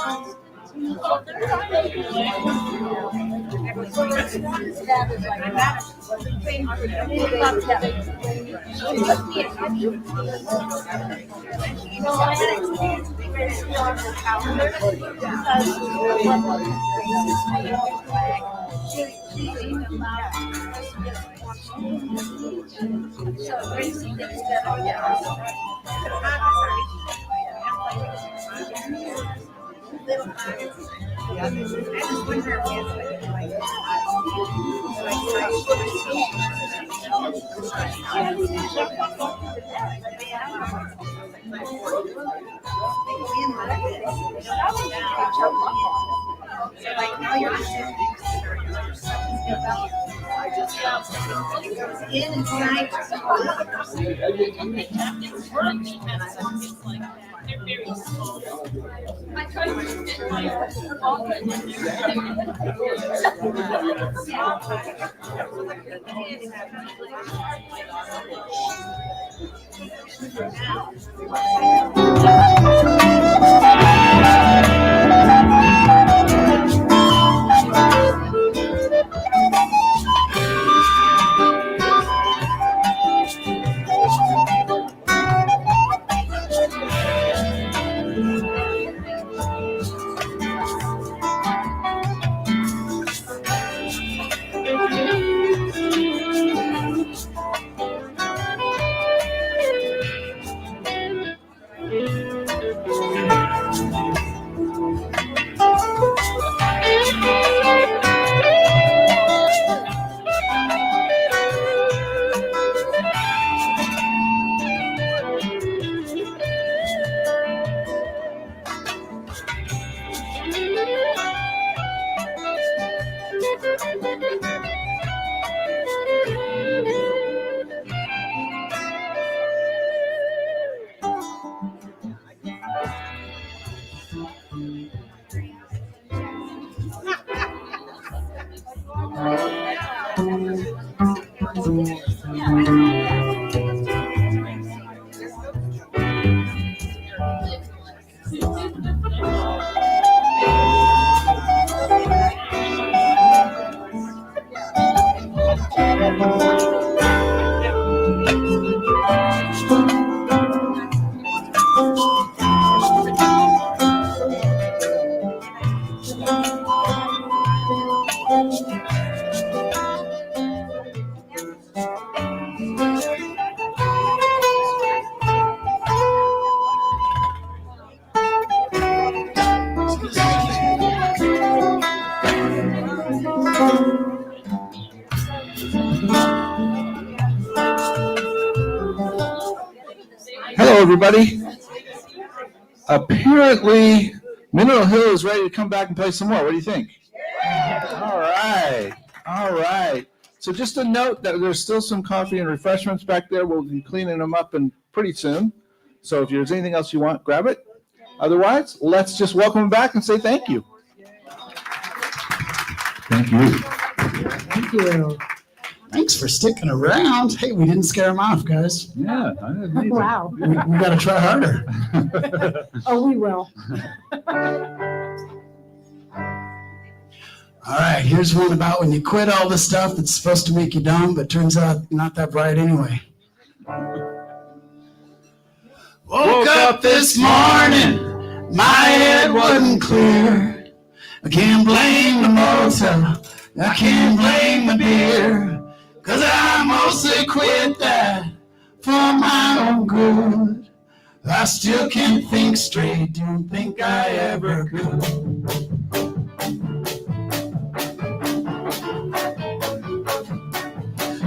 [SPEAKER 1] Hello, everybody. Apparently, Mineral Hill is ready to come back and play some more. What do you think? All right. All right. So just a note that there's still some coffee and refreshments back there. We'll be cleaning them up and pretty soon. So if there's anything else you want, grab it. Otherwise, let's just welcome them back and say thank you.
[SPEAKER 5] Thank you.
[SPEAKER 3] Thank you. Thanks for sticking around. Hey, we didn't scare them off, guys.
[SPEAKER 5] Yeah.
[SPEAKER 2] Wow.
[SPEAKER 3] We got to try harder.
[SPEAKER 2] Oh, we will.
[SPEAKER 3] All right, here's one about when you quit all the stuff that's supposed to make you dumb, but turns out not that bright anyway. Woke up this morning, my head wasn't clear. I can't blame the motel, I can't blame the beer. 'Cause I mostly quit that for my own good. I still can't think straight, don't think I ever could.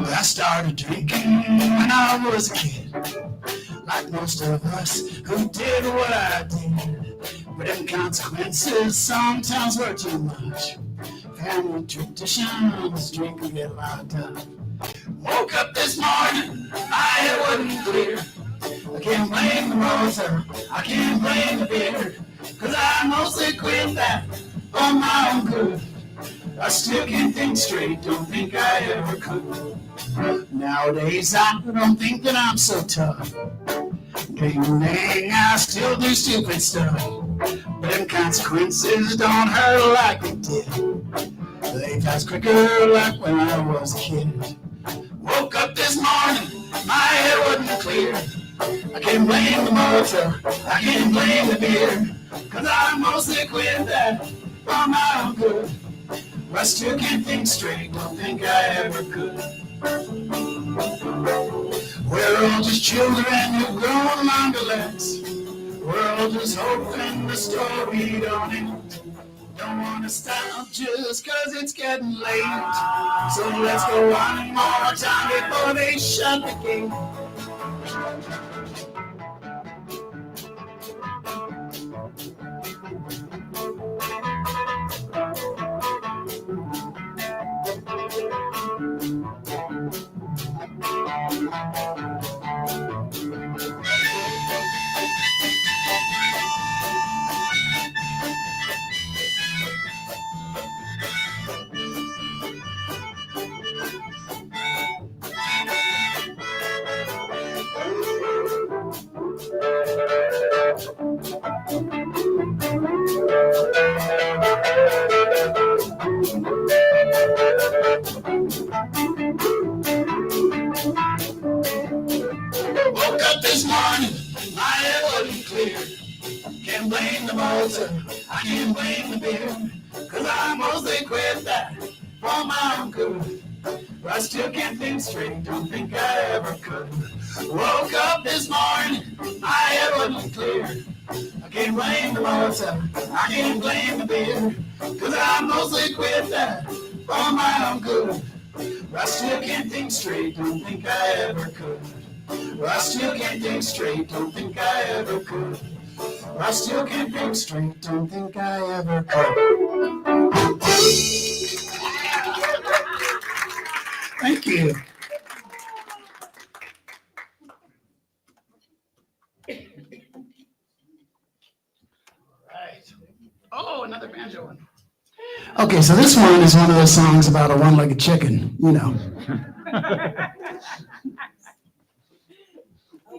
[SPEAKER 3] I started drinking when I was a kid, like most of us who did what I did. But them consequences sometimes were too much. Family traditions, drink and get locked up. Woke up this morning, my head wasn't clear. I can't blame the motor, I can't blame the beer. 'Cause I mostly quit that for my own good. I still can't think straight, don't think I ever could. Nowadays I don't think that I'm so tough. Dang, I still do stupid stuff. But them consequences don't hurt like they did. They pass quicker like when I was a kid. Woke up this morning, my head wasn't clear. I can't blame the motor, I can't blame the beer. 'Cause I mostly quit that for my own good. I still can't think straight, don't think I ever could. We're all just children who've grown along the legs. We're all just hoping the story don't end. Don't wanna stop just 'cause it's getting late. So let's go one more time before they shut the gate. Woke up this morning, my head wasn't clear. Can't blame the motor, I can't blame the beer. 'Cause I mostly quit that for my own good. But I still can't think straight, don't think I ever could. Woke up this morning, my head wasn't clear. I can't blame the motor, I can't blame the beer. 'Cause I mostly quit that for my own good. But I still can't think straight, don't think I ever could. I still can't think straight, don't think I ever could. I still can't think straight, don't think I ever could. Thank you. Right. Oh, another banjo one. Okay, so this one is one of those songs about a one-legged chicken, you know.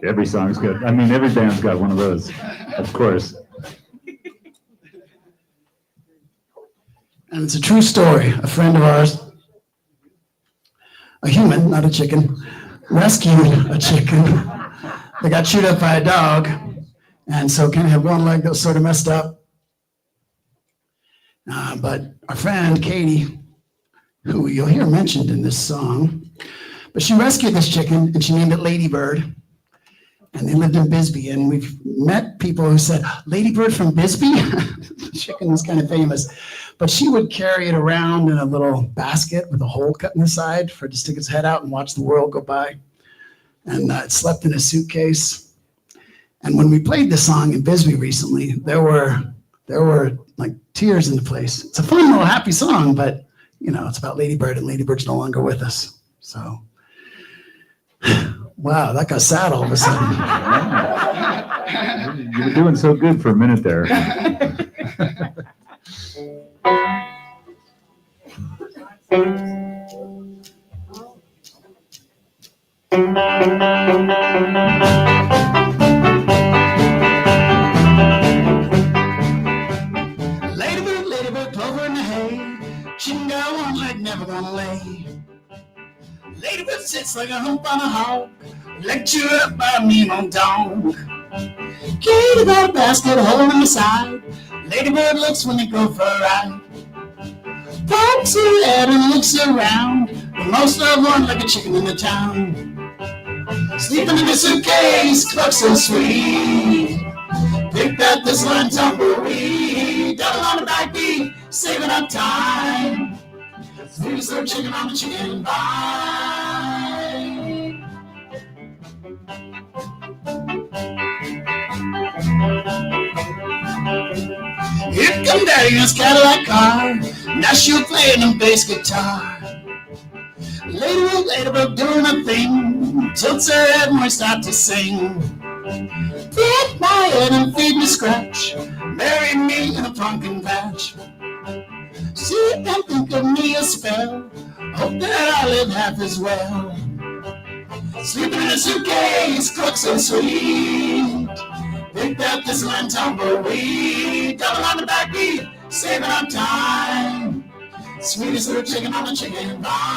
[SPEAKER 5] Every song's good. I mean, every band's got one of those, of course.
[SPEAKER 3] And it's a true story. A friend of ours, a human, not a chicken, rescued a chicken that got chewed up by a dog, and so kind of had one leg that was sort of messed up. But our friend, Katie, who you'll hear mentioned in this song, but she rescued this chicken and she named it Ladybird. And they lived in Bisbee, and we've met people who said, Ladybird from Bisbee? The chicken was kind of famous. But she would carry it around in a little basket with a hole cut in the side for it to stick its head out and watch the world go by. And it slept in a suitcase. And when we played this song in Bisbee recently, there were like tears in the place. It's a fun little happy song, but you know, it's about Lady Bird, and Lady Bird's no longer with us. So, wow, that got sad all of a sudden.
[SPEAKER 5] You were doing so good for a minute there.
[SPEAKER 3] Ladybird, clover in the hay. Chicken got one leg, never gonna lay. Ladybird sits like a hump on a hog, lectured up by a mean old dog. Katie got a basket hole in the side. Ladybird looks when they go for a ride. Pops her head and looks around, but most of one like a chicken in the town. Sleeping in a suitcase, clocks so sweet. Picked up this one tumbleweed, double on the backbeat, saving up time. Sweetest little chicken on the chicken vine. Here come Daddy in his Cadillac car. Now she'll play them bass guitar. Ladybird doing a thing, tilts her head and we start to sing. Pick my head and feed me scratch, marry me in a pumpkin patch. Sit and think of me a spell, hope that I live half as well. Sleeping in a suitcase, cook so sweet. Picked up this one tumbleweed, double on the backbeat, saving up time. Sweetest little chicken on the chicken vine.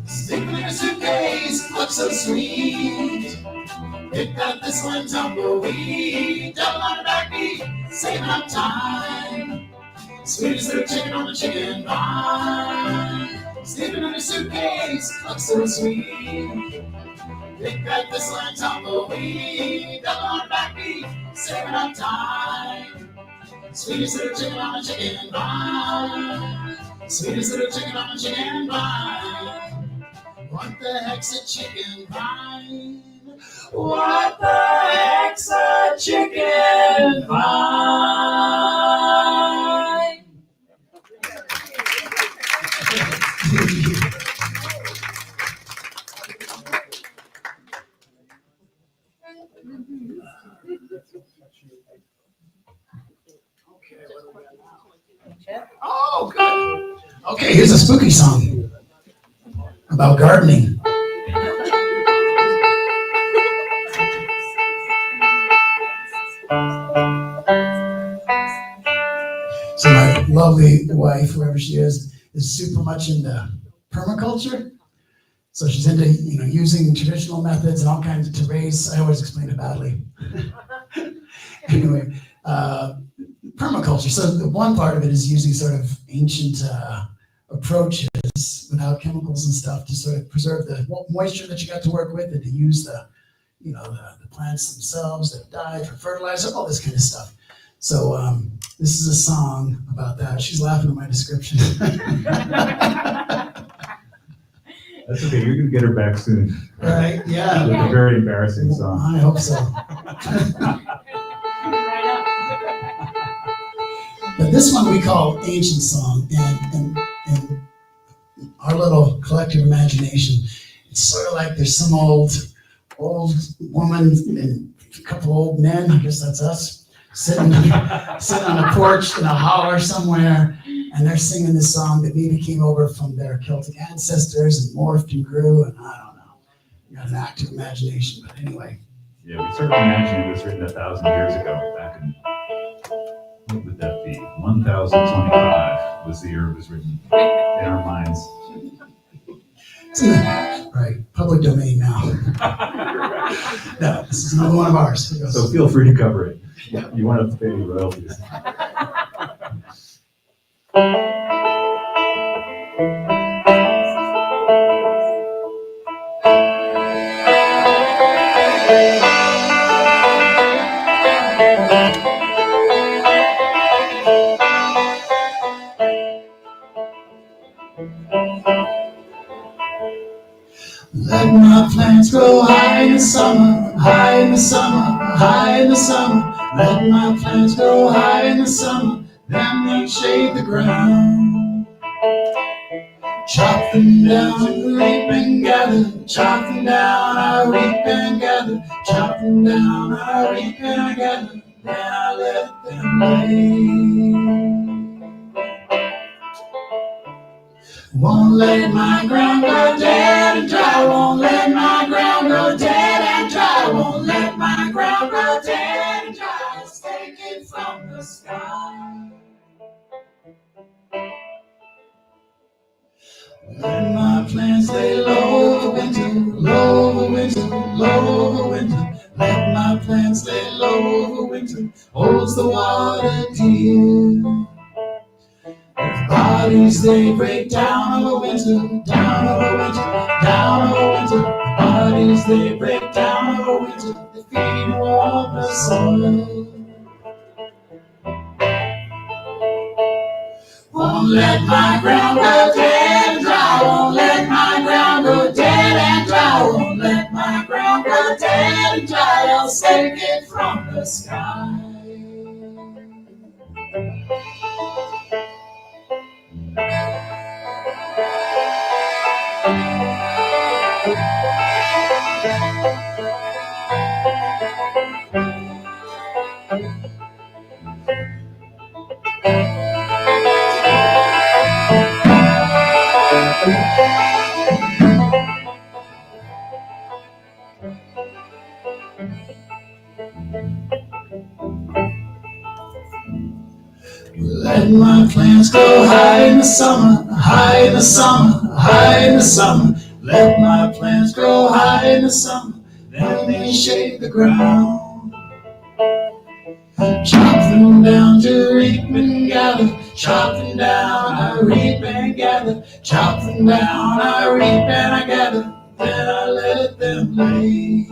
[SPEAKER 3] Sleeping in a suitcase, looks so sweet. Picked up this one tumbleweed, double on the backbeat, saving up time. Sweetest little chicken on the chicken vine. Sleeping in a suitcase, looks so sweet. Picked up this one tumbleweed, double on the backbeat, saving up time. Sweetest little chicken on the chicken vine. Sweetest little chicken on the chicken vine. What the heck's a chicken vine? What the heck's a chicken vine? Oh, good. Okay, here's a spooky song about gardening. So my lovely wife, whoever she is super much into permaculture. So she's into, using traditional methods and all kinds to raise. I always explain it badly. Anyway, permaculture. So the one part of it is using sort of ancient approaches without chemicals and stuff to sort of preserve the moisture that you got to work with, and to use the plants themselves that died for fertilizer, all this kind of stuff. So this is a song about that. She's laughing at my description.
[SPEAKER 5] That's okay. You're going to get her back soon.
[SPEAKER 3] Right? Yeah.
[SPEAKER 5] With a very embarrassing song.
[SPEAKER 3] I hope so. But this one we call Ancient Song, and our little collective imagination It's sort of like there's some old woman and a couple old men, I guess that's us, sitting on a porch in a holler somewhere, and they're singing this song that maybe came over from their Celtic ancestors and morphed and grew, and I don't know. You got an active imagination, but anyway.
[SPEAKER 5] Yeah, we sort of imagine it was written 1,000 years ago, back in, what would that be? 1025 was the year it was written in our minds.
[SPEAKER 3] Right, public domain now. No, this is another one of ours.
[SPEAKER 5] So feel free to cover it. You won't have to pay any royalties.
[SPEAKER 3] Let my plants grow high in the summer, high in the summer, high in the summer. Let my plants grow high in the summer, then they shade the ground. Chop them down, reap and gather. Chop them down, I reap and gather. Chop them down, I reap and I gather. Then I let them lay. Won't let my ground go dead and dry. Won't let my ground go dead and dry. Won't let my ground go dead and dry. It's taken from the sky. Let my plants lay low over winter, low over winter, low over winter. Let my plants lay low over winter, holds the water dear. Bodies they break down over winter, down over winter, down over winter. Bodies they break down over winter, they feed warm the soil. Won't let my ground go dead and dry. Won't let my ground go dead and dry. Won't let my ground go dead and dry. I'll take it from the sky. Let my plants grow high in the summer, high in the summer, high in the summer. Let my plants grow high in the summer, then they shade the ground. Chop them down to reap and gather. Chop them down, I reap and gather. Chop them down, I reap and I gather. Then I let them lay.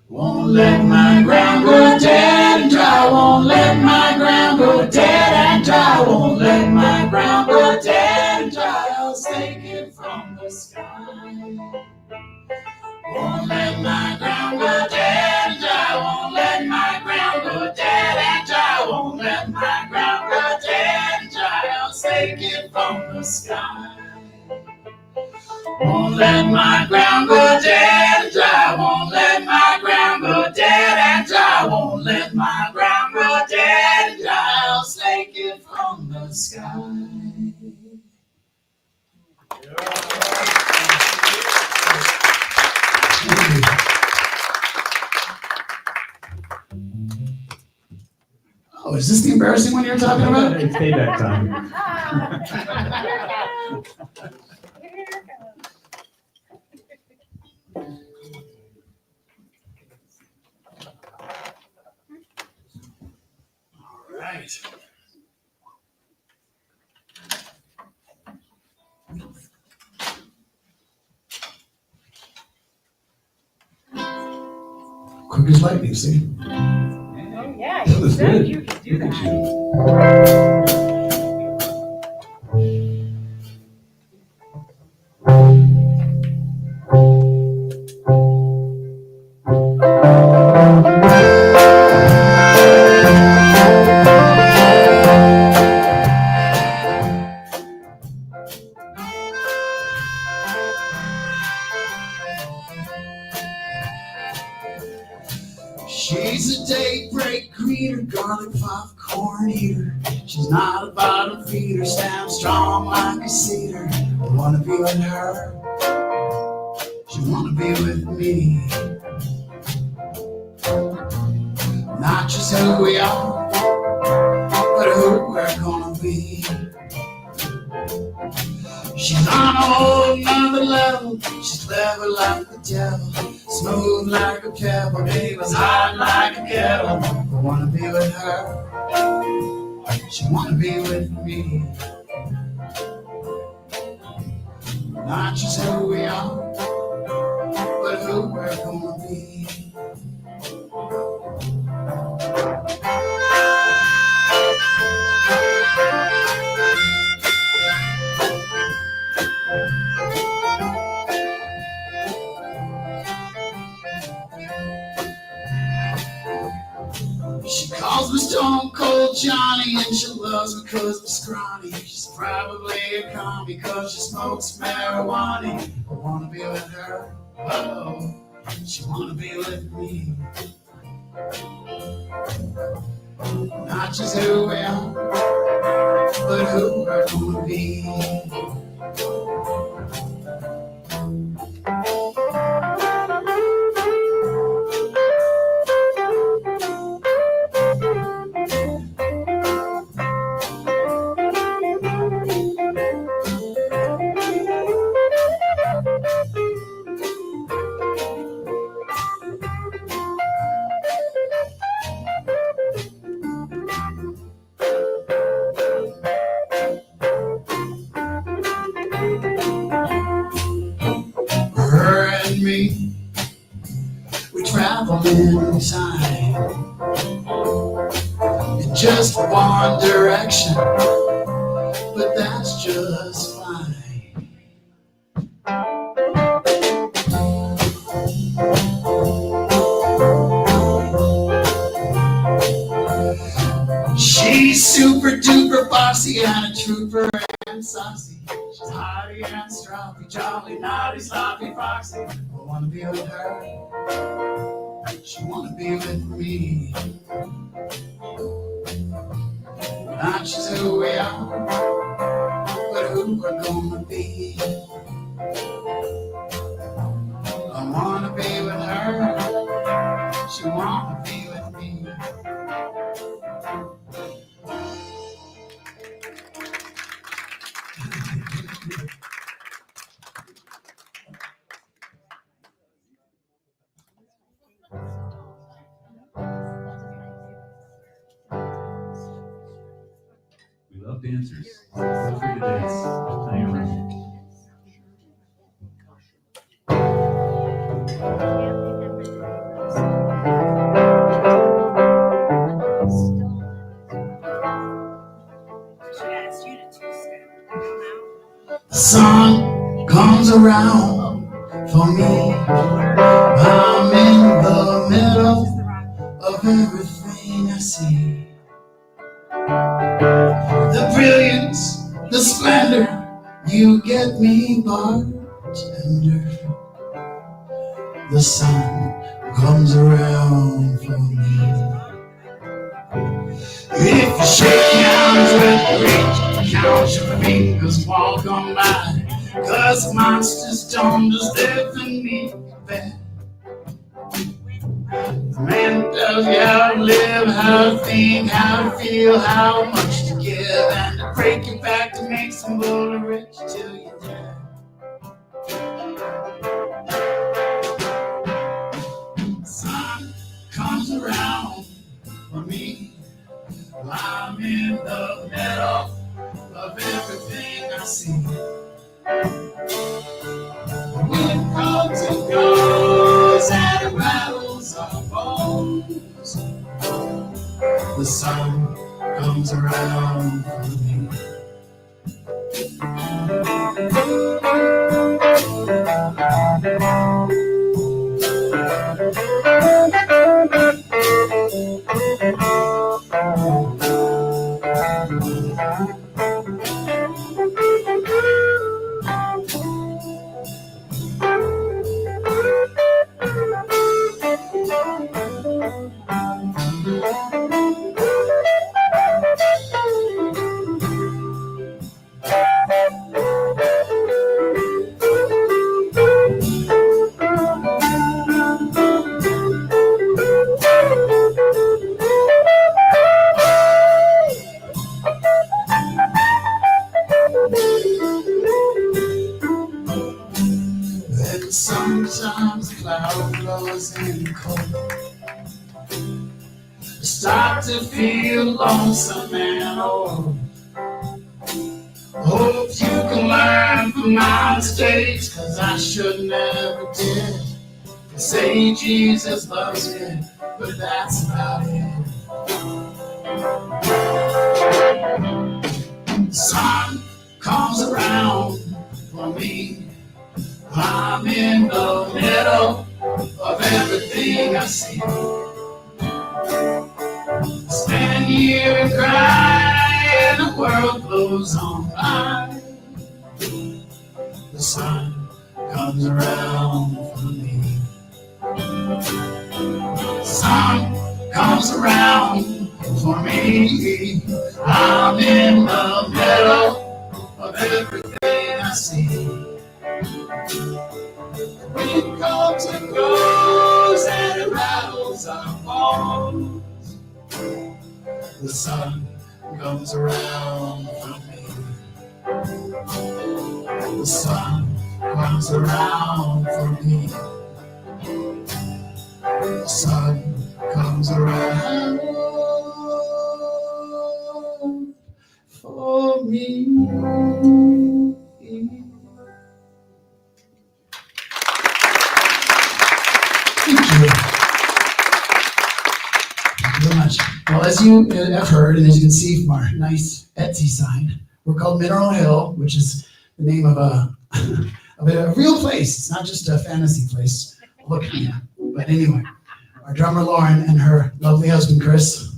[SPEAKER 3] Won't let my ground go dead and dry. Won't let my ground go dead and dry. Won't let my ground go dead and dry. I'll take it from the sky. Won't let my ground go dead and dry. Won't let my ground go dead and dry. Won't let my ground go dead and dry. I'll take it from the sky. Won't let my ground go dead and dry. Won't let my ground go dead and dry. Won't let my ground go dead and dry. I'll take it from the sky. Oh, is this the embarrassing one you're talking about?
[SPEAKER 5] It's payback time.
[SPEAKER 3] All right. Quick as lightning, see?
[SPEAKER 6] Oh, yeah,
[SPEAKER 5] That was
[SPEAKER 6] you said
[SPEAKER 5] good.
[SPEAKER 6] you could do
[SPEAKER 5] Look at
[SPEAKER 6] that.
[SPEAKER 5] you.
[SPEAKER 3] She's a daybreak greeter, garlic popcorn eater. She's not a bottom feeder, stands strong like a cedar. I wanna be with her, she wanna be with me. Not just who we are, but who we're gonna be. She's on a whole nother level, she's clever like the devil, smooth like a pebble, baby's hot like a kettle. I wanna be with her, she wanna be with me. Not just who we are, but who we're gonna be. She calls me Stone Cold Johnny, and she loves me cause I'm scrawny. She's probably a commie cause she smokes marijuana. I wanna be with her, oh, she wanna be with me. Not just who we are, but who we're gonna be. Her and me, we travel in time in just one direction, but that's just fine. She's super duper bossy and a trooper and saucy. She's hearty and stroppy, jolly, naughty, sloppy, foxy. I wanna be with her, she wanna be with me. Not just who we are, but who we're gonna be. I wanna be with her, she wanna be with me.
[SPEAKER 5] We love dancers. Feel free to dance. Plenty of room.
[SPEAKER 3] The sun comes around for me. I'm in the middle of everything I see. The brilliance, the splendor, you get me, bartender. The sun comes around for me. If you shake hands with reach, count your fingers, walk on by. 'Cause monsters don't just live in me bed. The man tells you how to live, how to think, how to feel, how much to give, and to break your back to make some bullet rich till you're dead. The sun comes around for me. I'm in the middle of everything I see. The wind comes and goes and it rattles our bones. The sun comes around for me.
[SPEAKER 4] frozen cold. Start to feel lonesome and old. Hope you can learn from my mistakes, 'cause I should never did. They say Jesus loves me, but that's about it. The sun comes around for me. I'm in the middle of everything I see. Spend years crying, the world blows on by. The sun comes around for me. The sun comes around for me. I'm in the middle of everything I see. Wind comes and goes and it rattles our bones. The sun comes around for me. The sun comes around for me. The sun comes around for me. Thank you. Thank you very much. Well, as you have heard, and as you can see from our nice Etsy sign, we're called Mineral Hill, which is the name of a real place. It's not just a fantasy place. Look, yeah. But anyway, our drummer Lauren and her lovely husband Chris,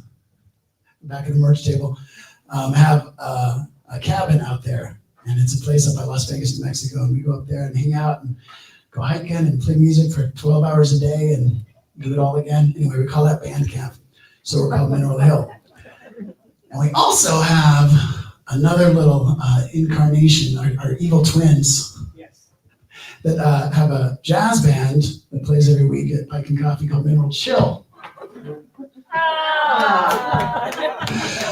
[SPEAKER 4] back at the merch table, have a cabin out there, and it's a place up by Las Vegas, New Mexico. And we go up there and hang out and go hiking and play music for 12 hours a day and do it all again. Anyway, we call that band camp. So we're called Mineral Hill. And we also have another little incarnation, our evil twins, that have a jazz band that plays every week at Pike and Coffee called Mineral Chill.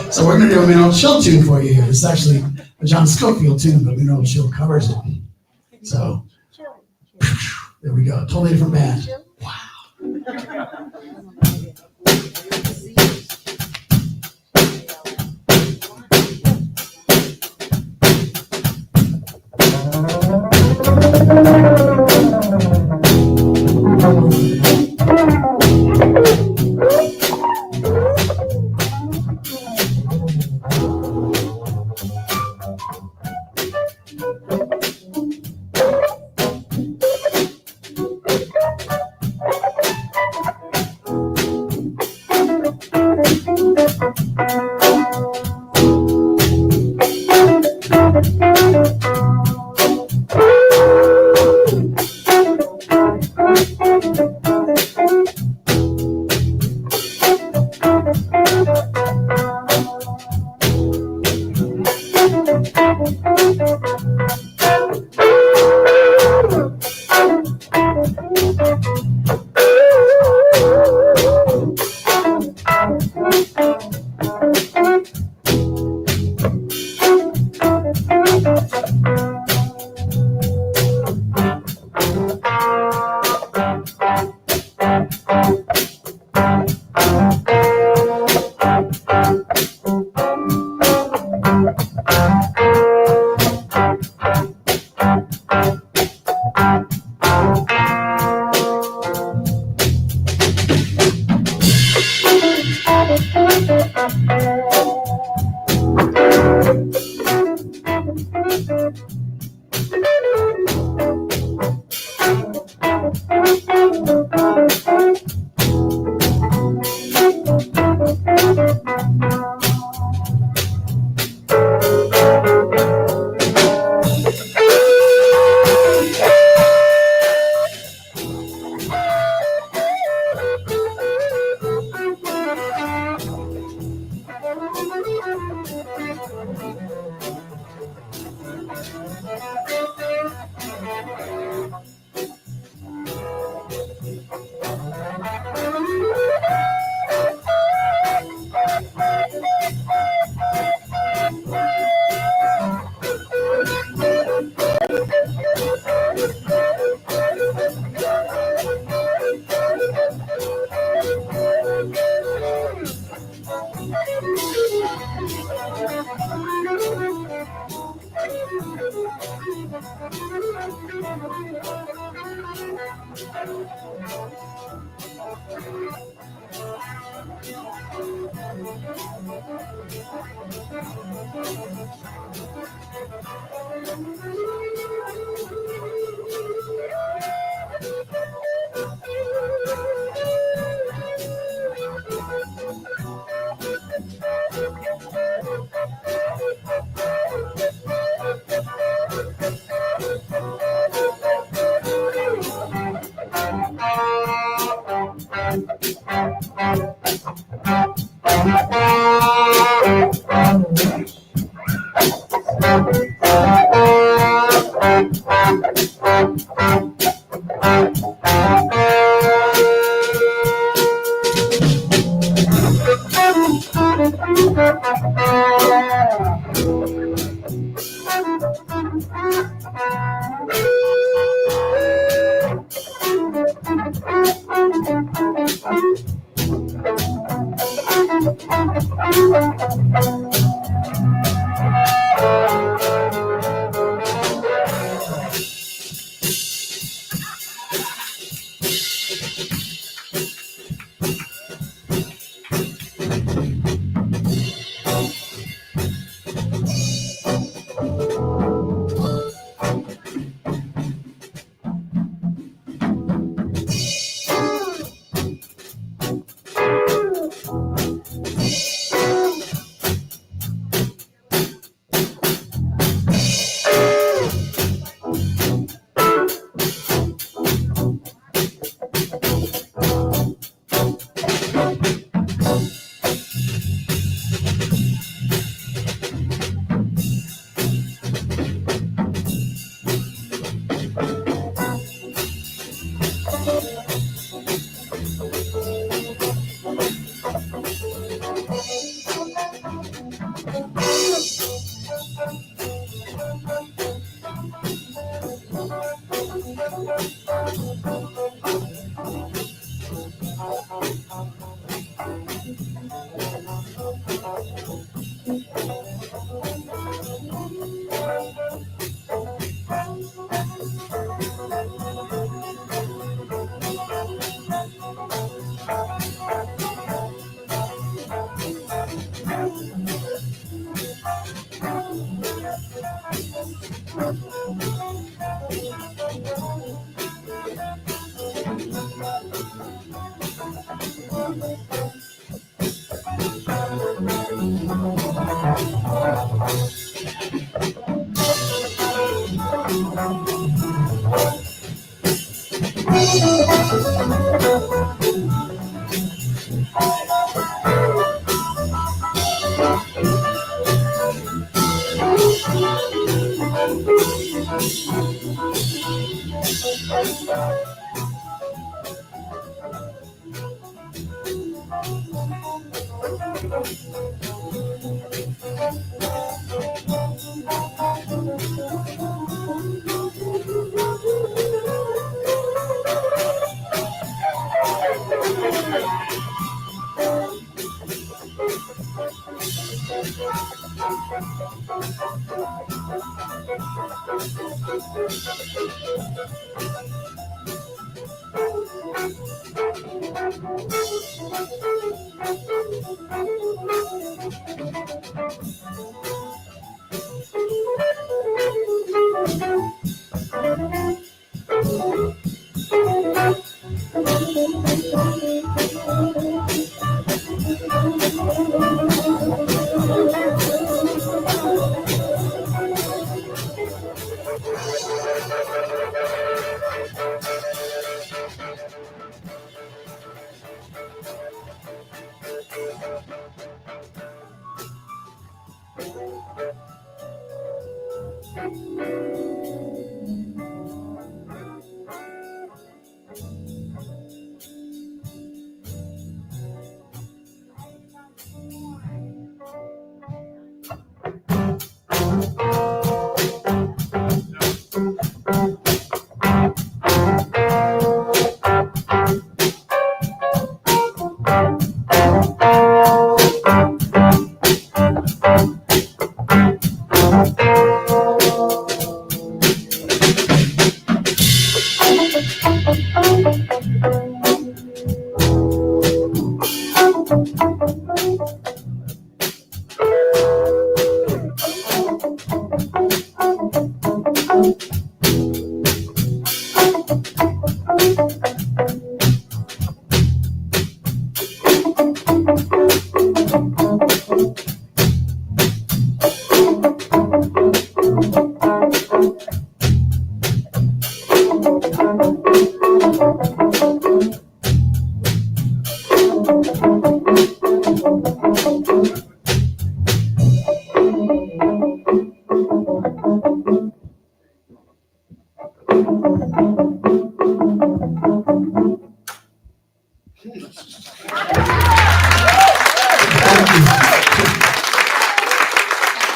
[SPEAKER 4] So we're going to do a Mineral Chill tune for you here. It's actually a John Scofield tune, but Mineral Chill covers it. So there we go. Totally different band. Wow.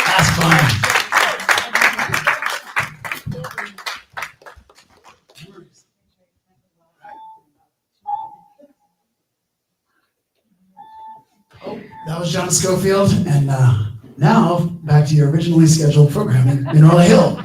[SPEAKER 3] That's fun. That was John Schofield, and now back to your originally scheduled programming in Orla Hill.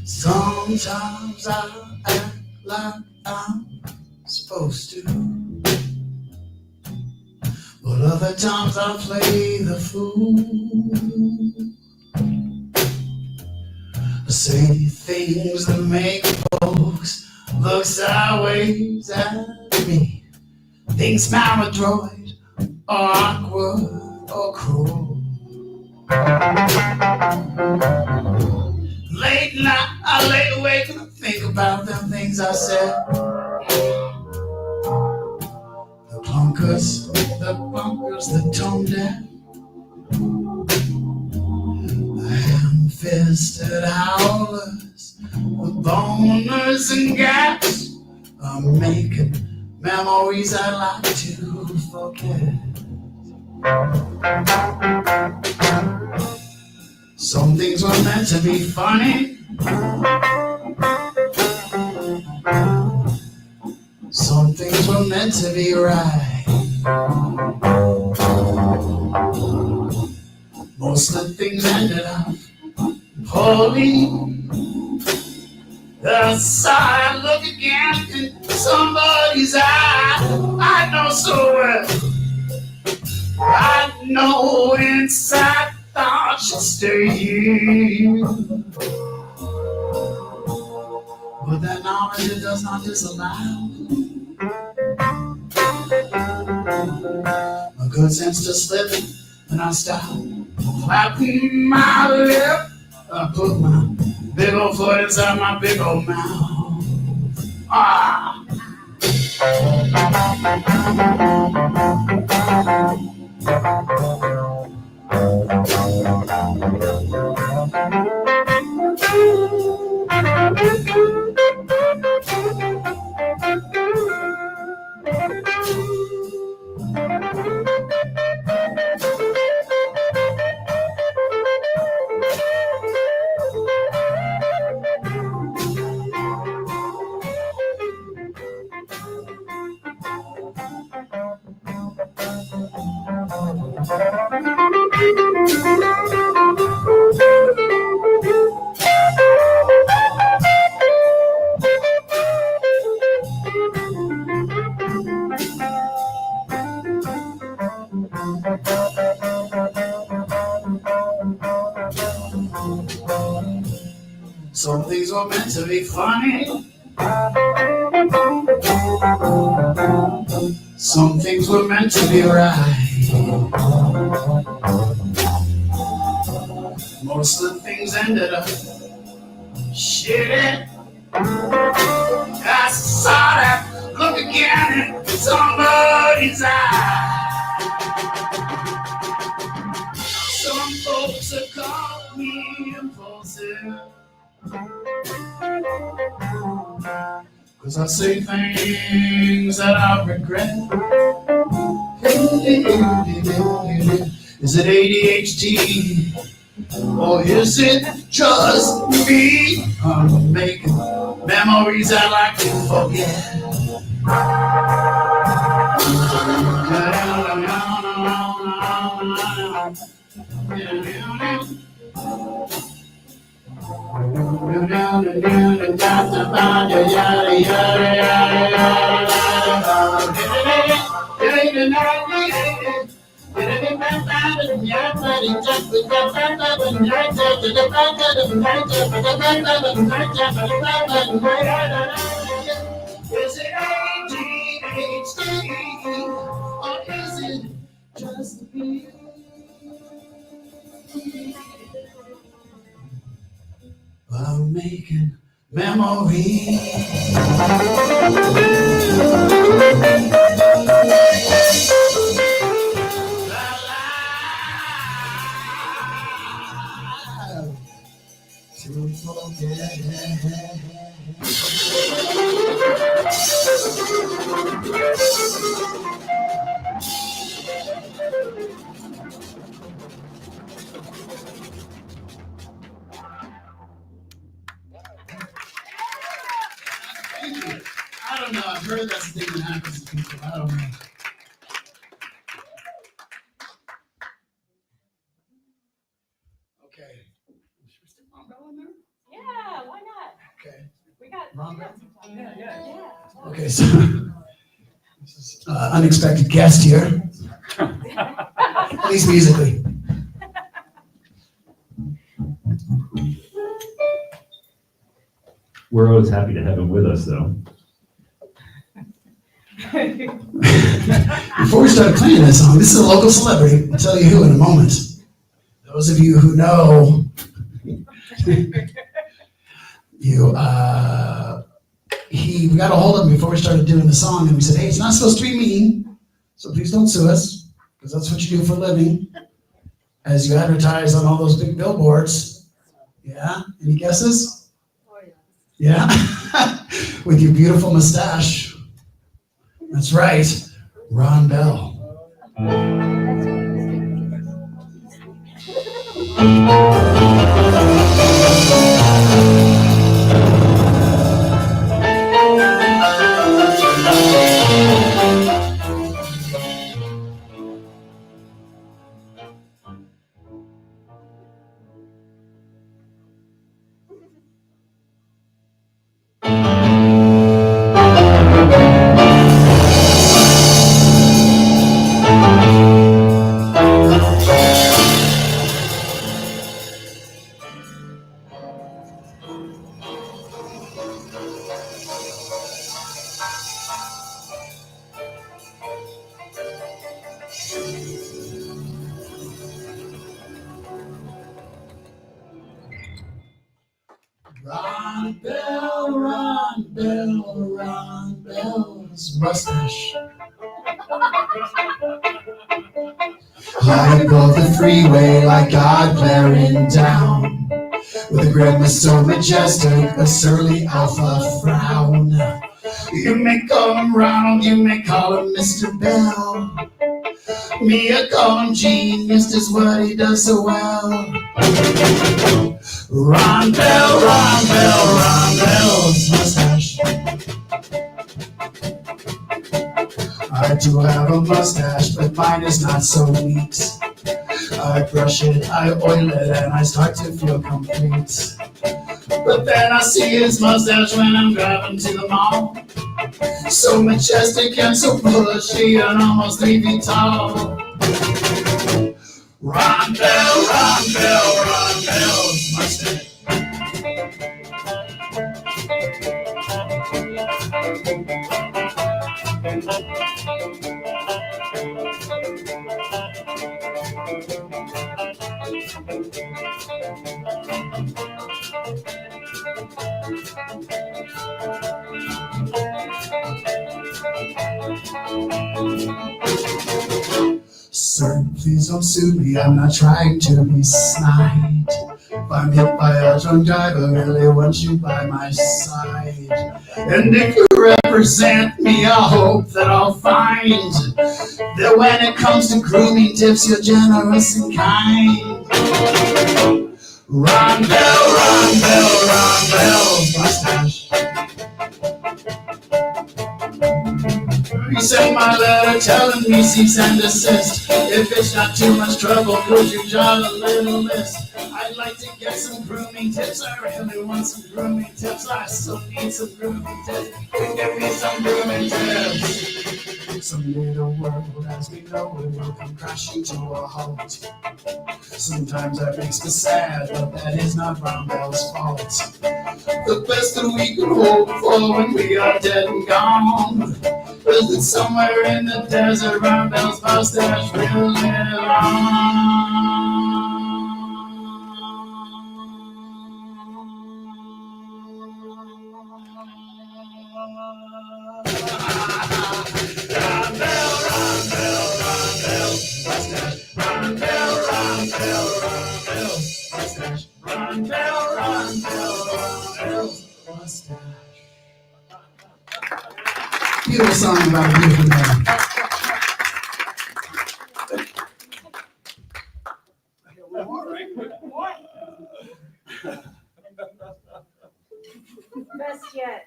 [SPEAKER 3] Sometimes I act like I'm supposed to, but other times I play the fool. I say things that make folks look sideways at me, things maladroit or awkward or cruel. Late night, I lay awake and I think about them things I said. The bunkers, the tone deaf, the ham-fisted howlers, the boners and gaps are making memories I like to forget. Some things were meant to be funny, some things were meant to be right. Most of the things ended up poorly. The side look again in somebody's eye I know so well. I know inside thought she'd stay here, but that knowledge it does not disallow my good sense to slip, and I stop flapping my lip. I put my big old foot inside my big old mouth. Ah.
[SPEAKER 4] things were meant to be funny. Some things were meant to be right. Most of the things ended up shit. I saw that look again in somebody's eye. Some folks have called me impulsive, 'cause I say things that I regret. Is it ADHD? Or is it just me? I'm making memories I like to forget. Is it ADHD or is it just me? I'm making memories. To forget. Thank you. I don't know. I've heard that's the thing that happens to people. I don't know. Okay. Should we stick Ron Bell in there?
[SPEAKER 6] Yeah, why not?
[SPEAKER 4] Okay.
[SPEAKER 6] We got
[SPEAKER 4] Ron Bell?
[SPEAKER 6] some time. Yeah.
[SPEAKER 4] Okay, so this is unexpected guest here, at least musically.
[SPEAKER 5] We're always happy to have him with us, though.
[SPEAKER 4] Before we start playing that song, this is a local celebrity. I'll tell you who in a moment. Those of you who know, we got a hold of him before we started doing the song, and we said, hey, it's not supposed to be mean, so please don't sue us, because that's what you do for a living, as you advertise on all those big billboards. Yeah? Any guesses? Yeah? With your beautiful mustache. That's right, Ron Bell. Ron Bell's mustache. High above the freeway like God glaring down, with a grimace so majestic, a surly alpha frown. You may call him Ronald, you may call him Mr. Bell. Me, I call him genius, just what he does so well. Ron Bell's mustache. I do have a mustache, but mine is not so neat. I brush it, I oil it, and I start to feel complete. But then I see his mustache when I'm driving to the mall. So majestic and so bushy and almost 3 feet tall. Ron Bell's mustache.
[SPEAKER 3] Sir, please don't sue me, I'm not trying to be snide. If I'm hit by a drunk driver, really want you by my side. And if you represent me, I hope that I'll find that when it comes to grooming tips, you're generous and kind. Ron Bell's mustache. He sent my letter telling me cease and desist. If it's not too much trouble, could you jot a little list? I'd like to get some grooming tips. I really want some grooming tips. I still need some grooming tips. Give me some grooming tips. Someday the world as we know it will come crashing to a halt. Sometimes that makes me sad, but that is not Ron Bell's fault. The best that we can hope for when we are dead and gone is that somewhere in the desert, Ron Bell's mustache will live on. Beautiful song about a beautiful man.
[SPEAKER 6] Best yet.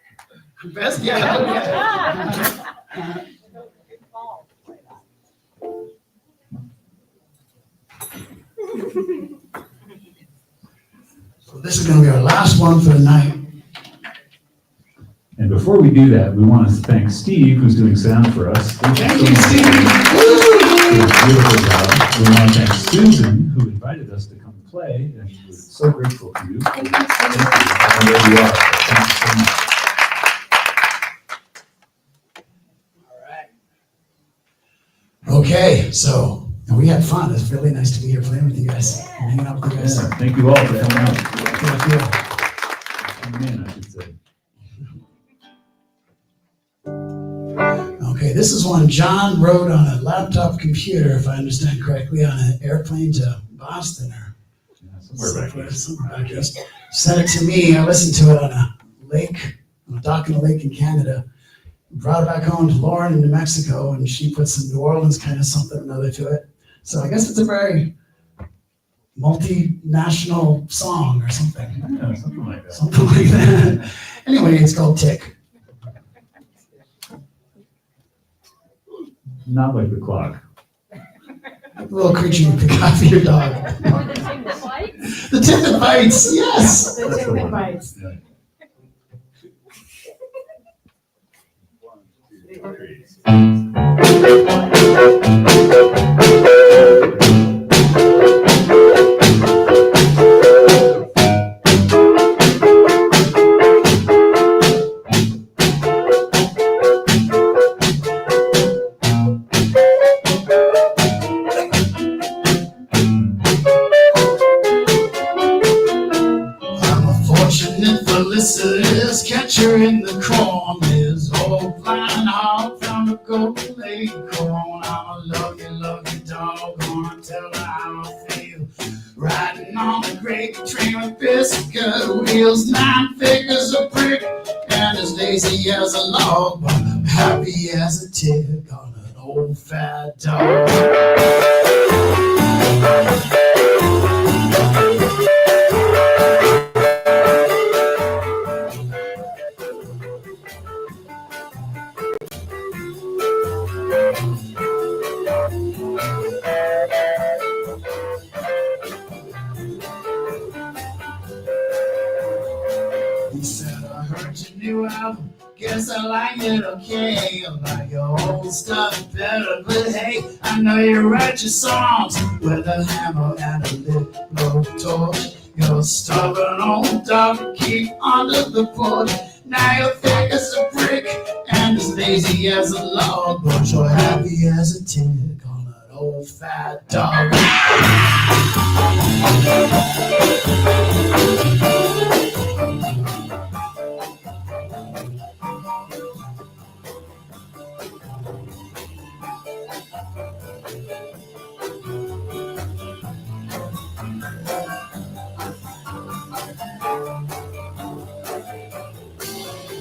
[SPEAKER 3] Best yet. So this is going to be our last one for the night.
[SPEAKER 5] And before we do that, we want to thank Steve, who's doing sound for us.
[SPEAKER 3] Thank you, Steve.
[SPEAKER 5] Did a beautiful job. We want to thank Susan, who invited us to come play, and we're so grateful to you. Thank you. And there you are. Thank you so much.
[SPEAKER 3] Okay, so and we had fun. It's really nice to be here playing with you guys, and hanging out with you guys.
[SPEAKER 5] Yeah, thank you all for coming out.
[SPEAKER 3] Thank you.
[SPEAKER 5] Coming in, I should say.
[SPEAKER 3] Okay, this is one John wrote on a laptop computer, if I understand correctly, on an airplane to Boston or somewhere back east. Sent it to me. I listened to it on a lake, on a dock in a lake in Canada. Brought it back home to Lauren in New Mexico, and she put some New Orleans kind of something or another to it. So I guess it's a very multinational song or something.
[SPEAKER 5] Yeah, something like that.
[SPEAKER 3] Something like that. Anyway, it's called Tick.
[SPEAKER 5] Not like the clock.
[SPEAKER 3] The little creature you pick off your dog.
[SPEAKER 6] Or the tick that bites?
[SPEAKER 3] The tick that bites, yes.
[SPEAKER 6] The tick that bites.
[SPEAKER 5] Yeah. 1,
[SPEAKER 3] I'm a fortunate felicitous catcher in the corners. Old blind hog from a golden acorn. I'm a lucky dog. Gonna tell her how I feel. Riding on a great train with biscuit wheels. 9 figures a brick and as lazy as a log. But I'm happy as a tick on an old fat dog. He said, I heard your new album, guess I like it okay. I like your old stuff better, but hey, I know you write your songs with a hammer and a lit blowtorch. You're a stubborn old dog, keep under the porch.
[SPEAKER 4] Now you're thick as a brick and as lazy as a log, but you're happy as a tick on an old fat dog.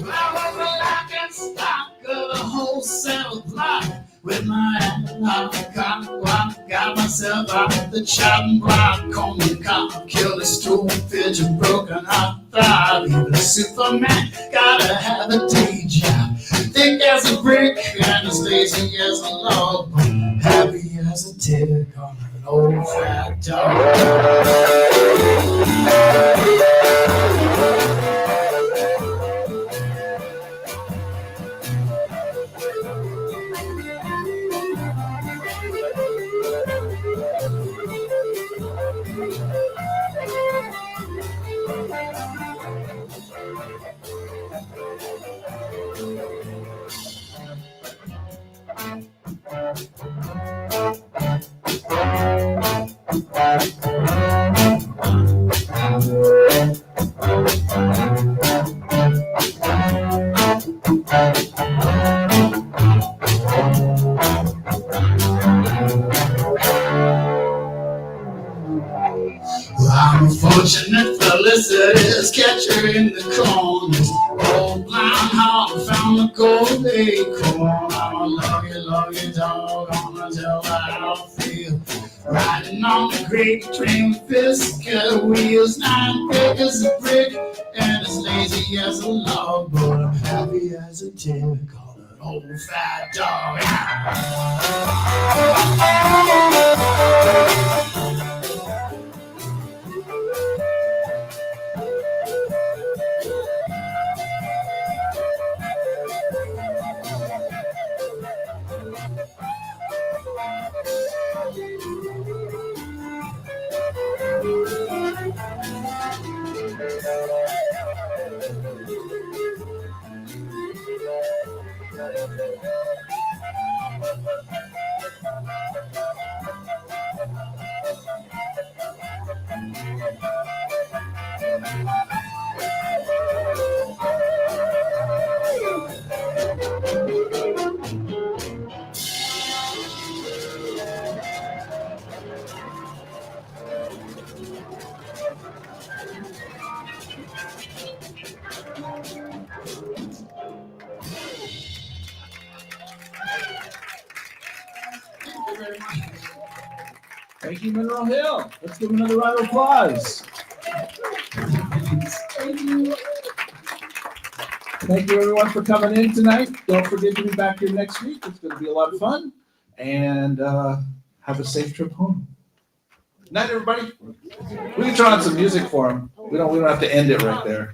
[SPEAKER 4] I was a lock and stock of a wholesale block with my Americana. Got myself out the chopping block on the cop, killed a stool pigeon, broken heart, thigh. Even a Superman gotta have a day job. Thick as a brick and as lazy as a log, but happy as a tick on an old fat dog. Well, I'm a fortunate felicitous catcher in the corners. Old blind hog found the gold acorn. I'm a lucky dog, gonna tell how I feel. Riding on the great train with biscuit wheels. 9 big as a brick and as lazy as a log, but I'm happy as a tick on an old fat dog.
[SPEAKER 1] Thank you, Mineral Hill. Let's give him another round of applause. Thank you, everyone, for coming in tonight. Don't forget to be back here next week. It's going to be a lot of fun. And have a safe trip home. Night, everybody. We can turn on some music for them. We don't have to end it right there.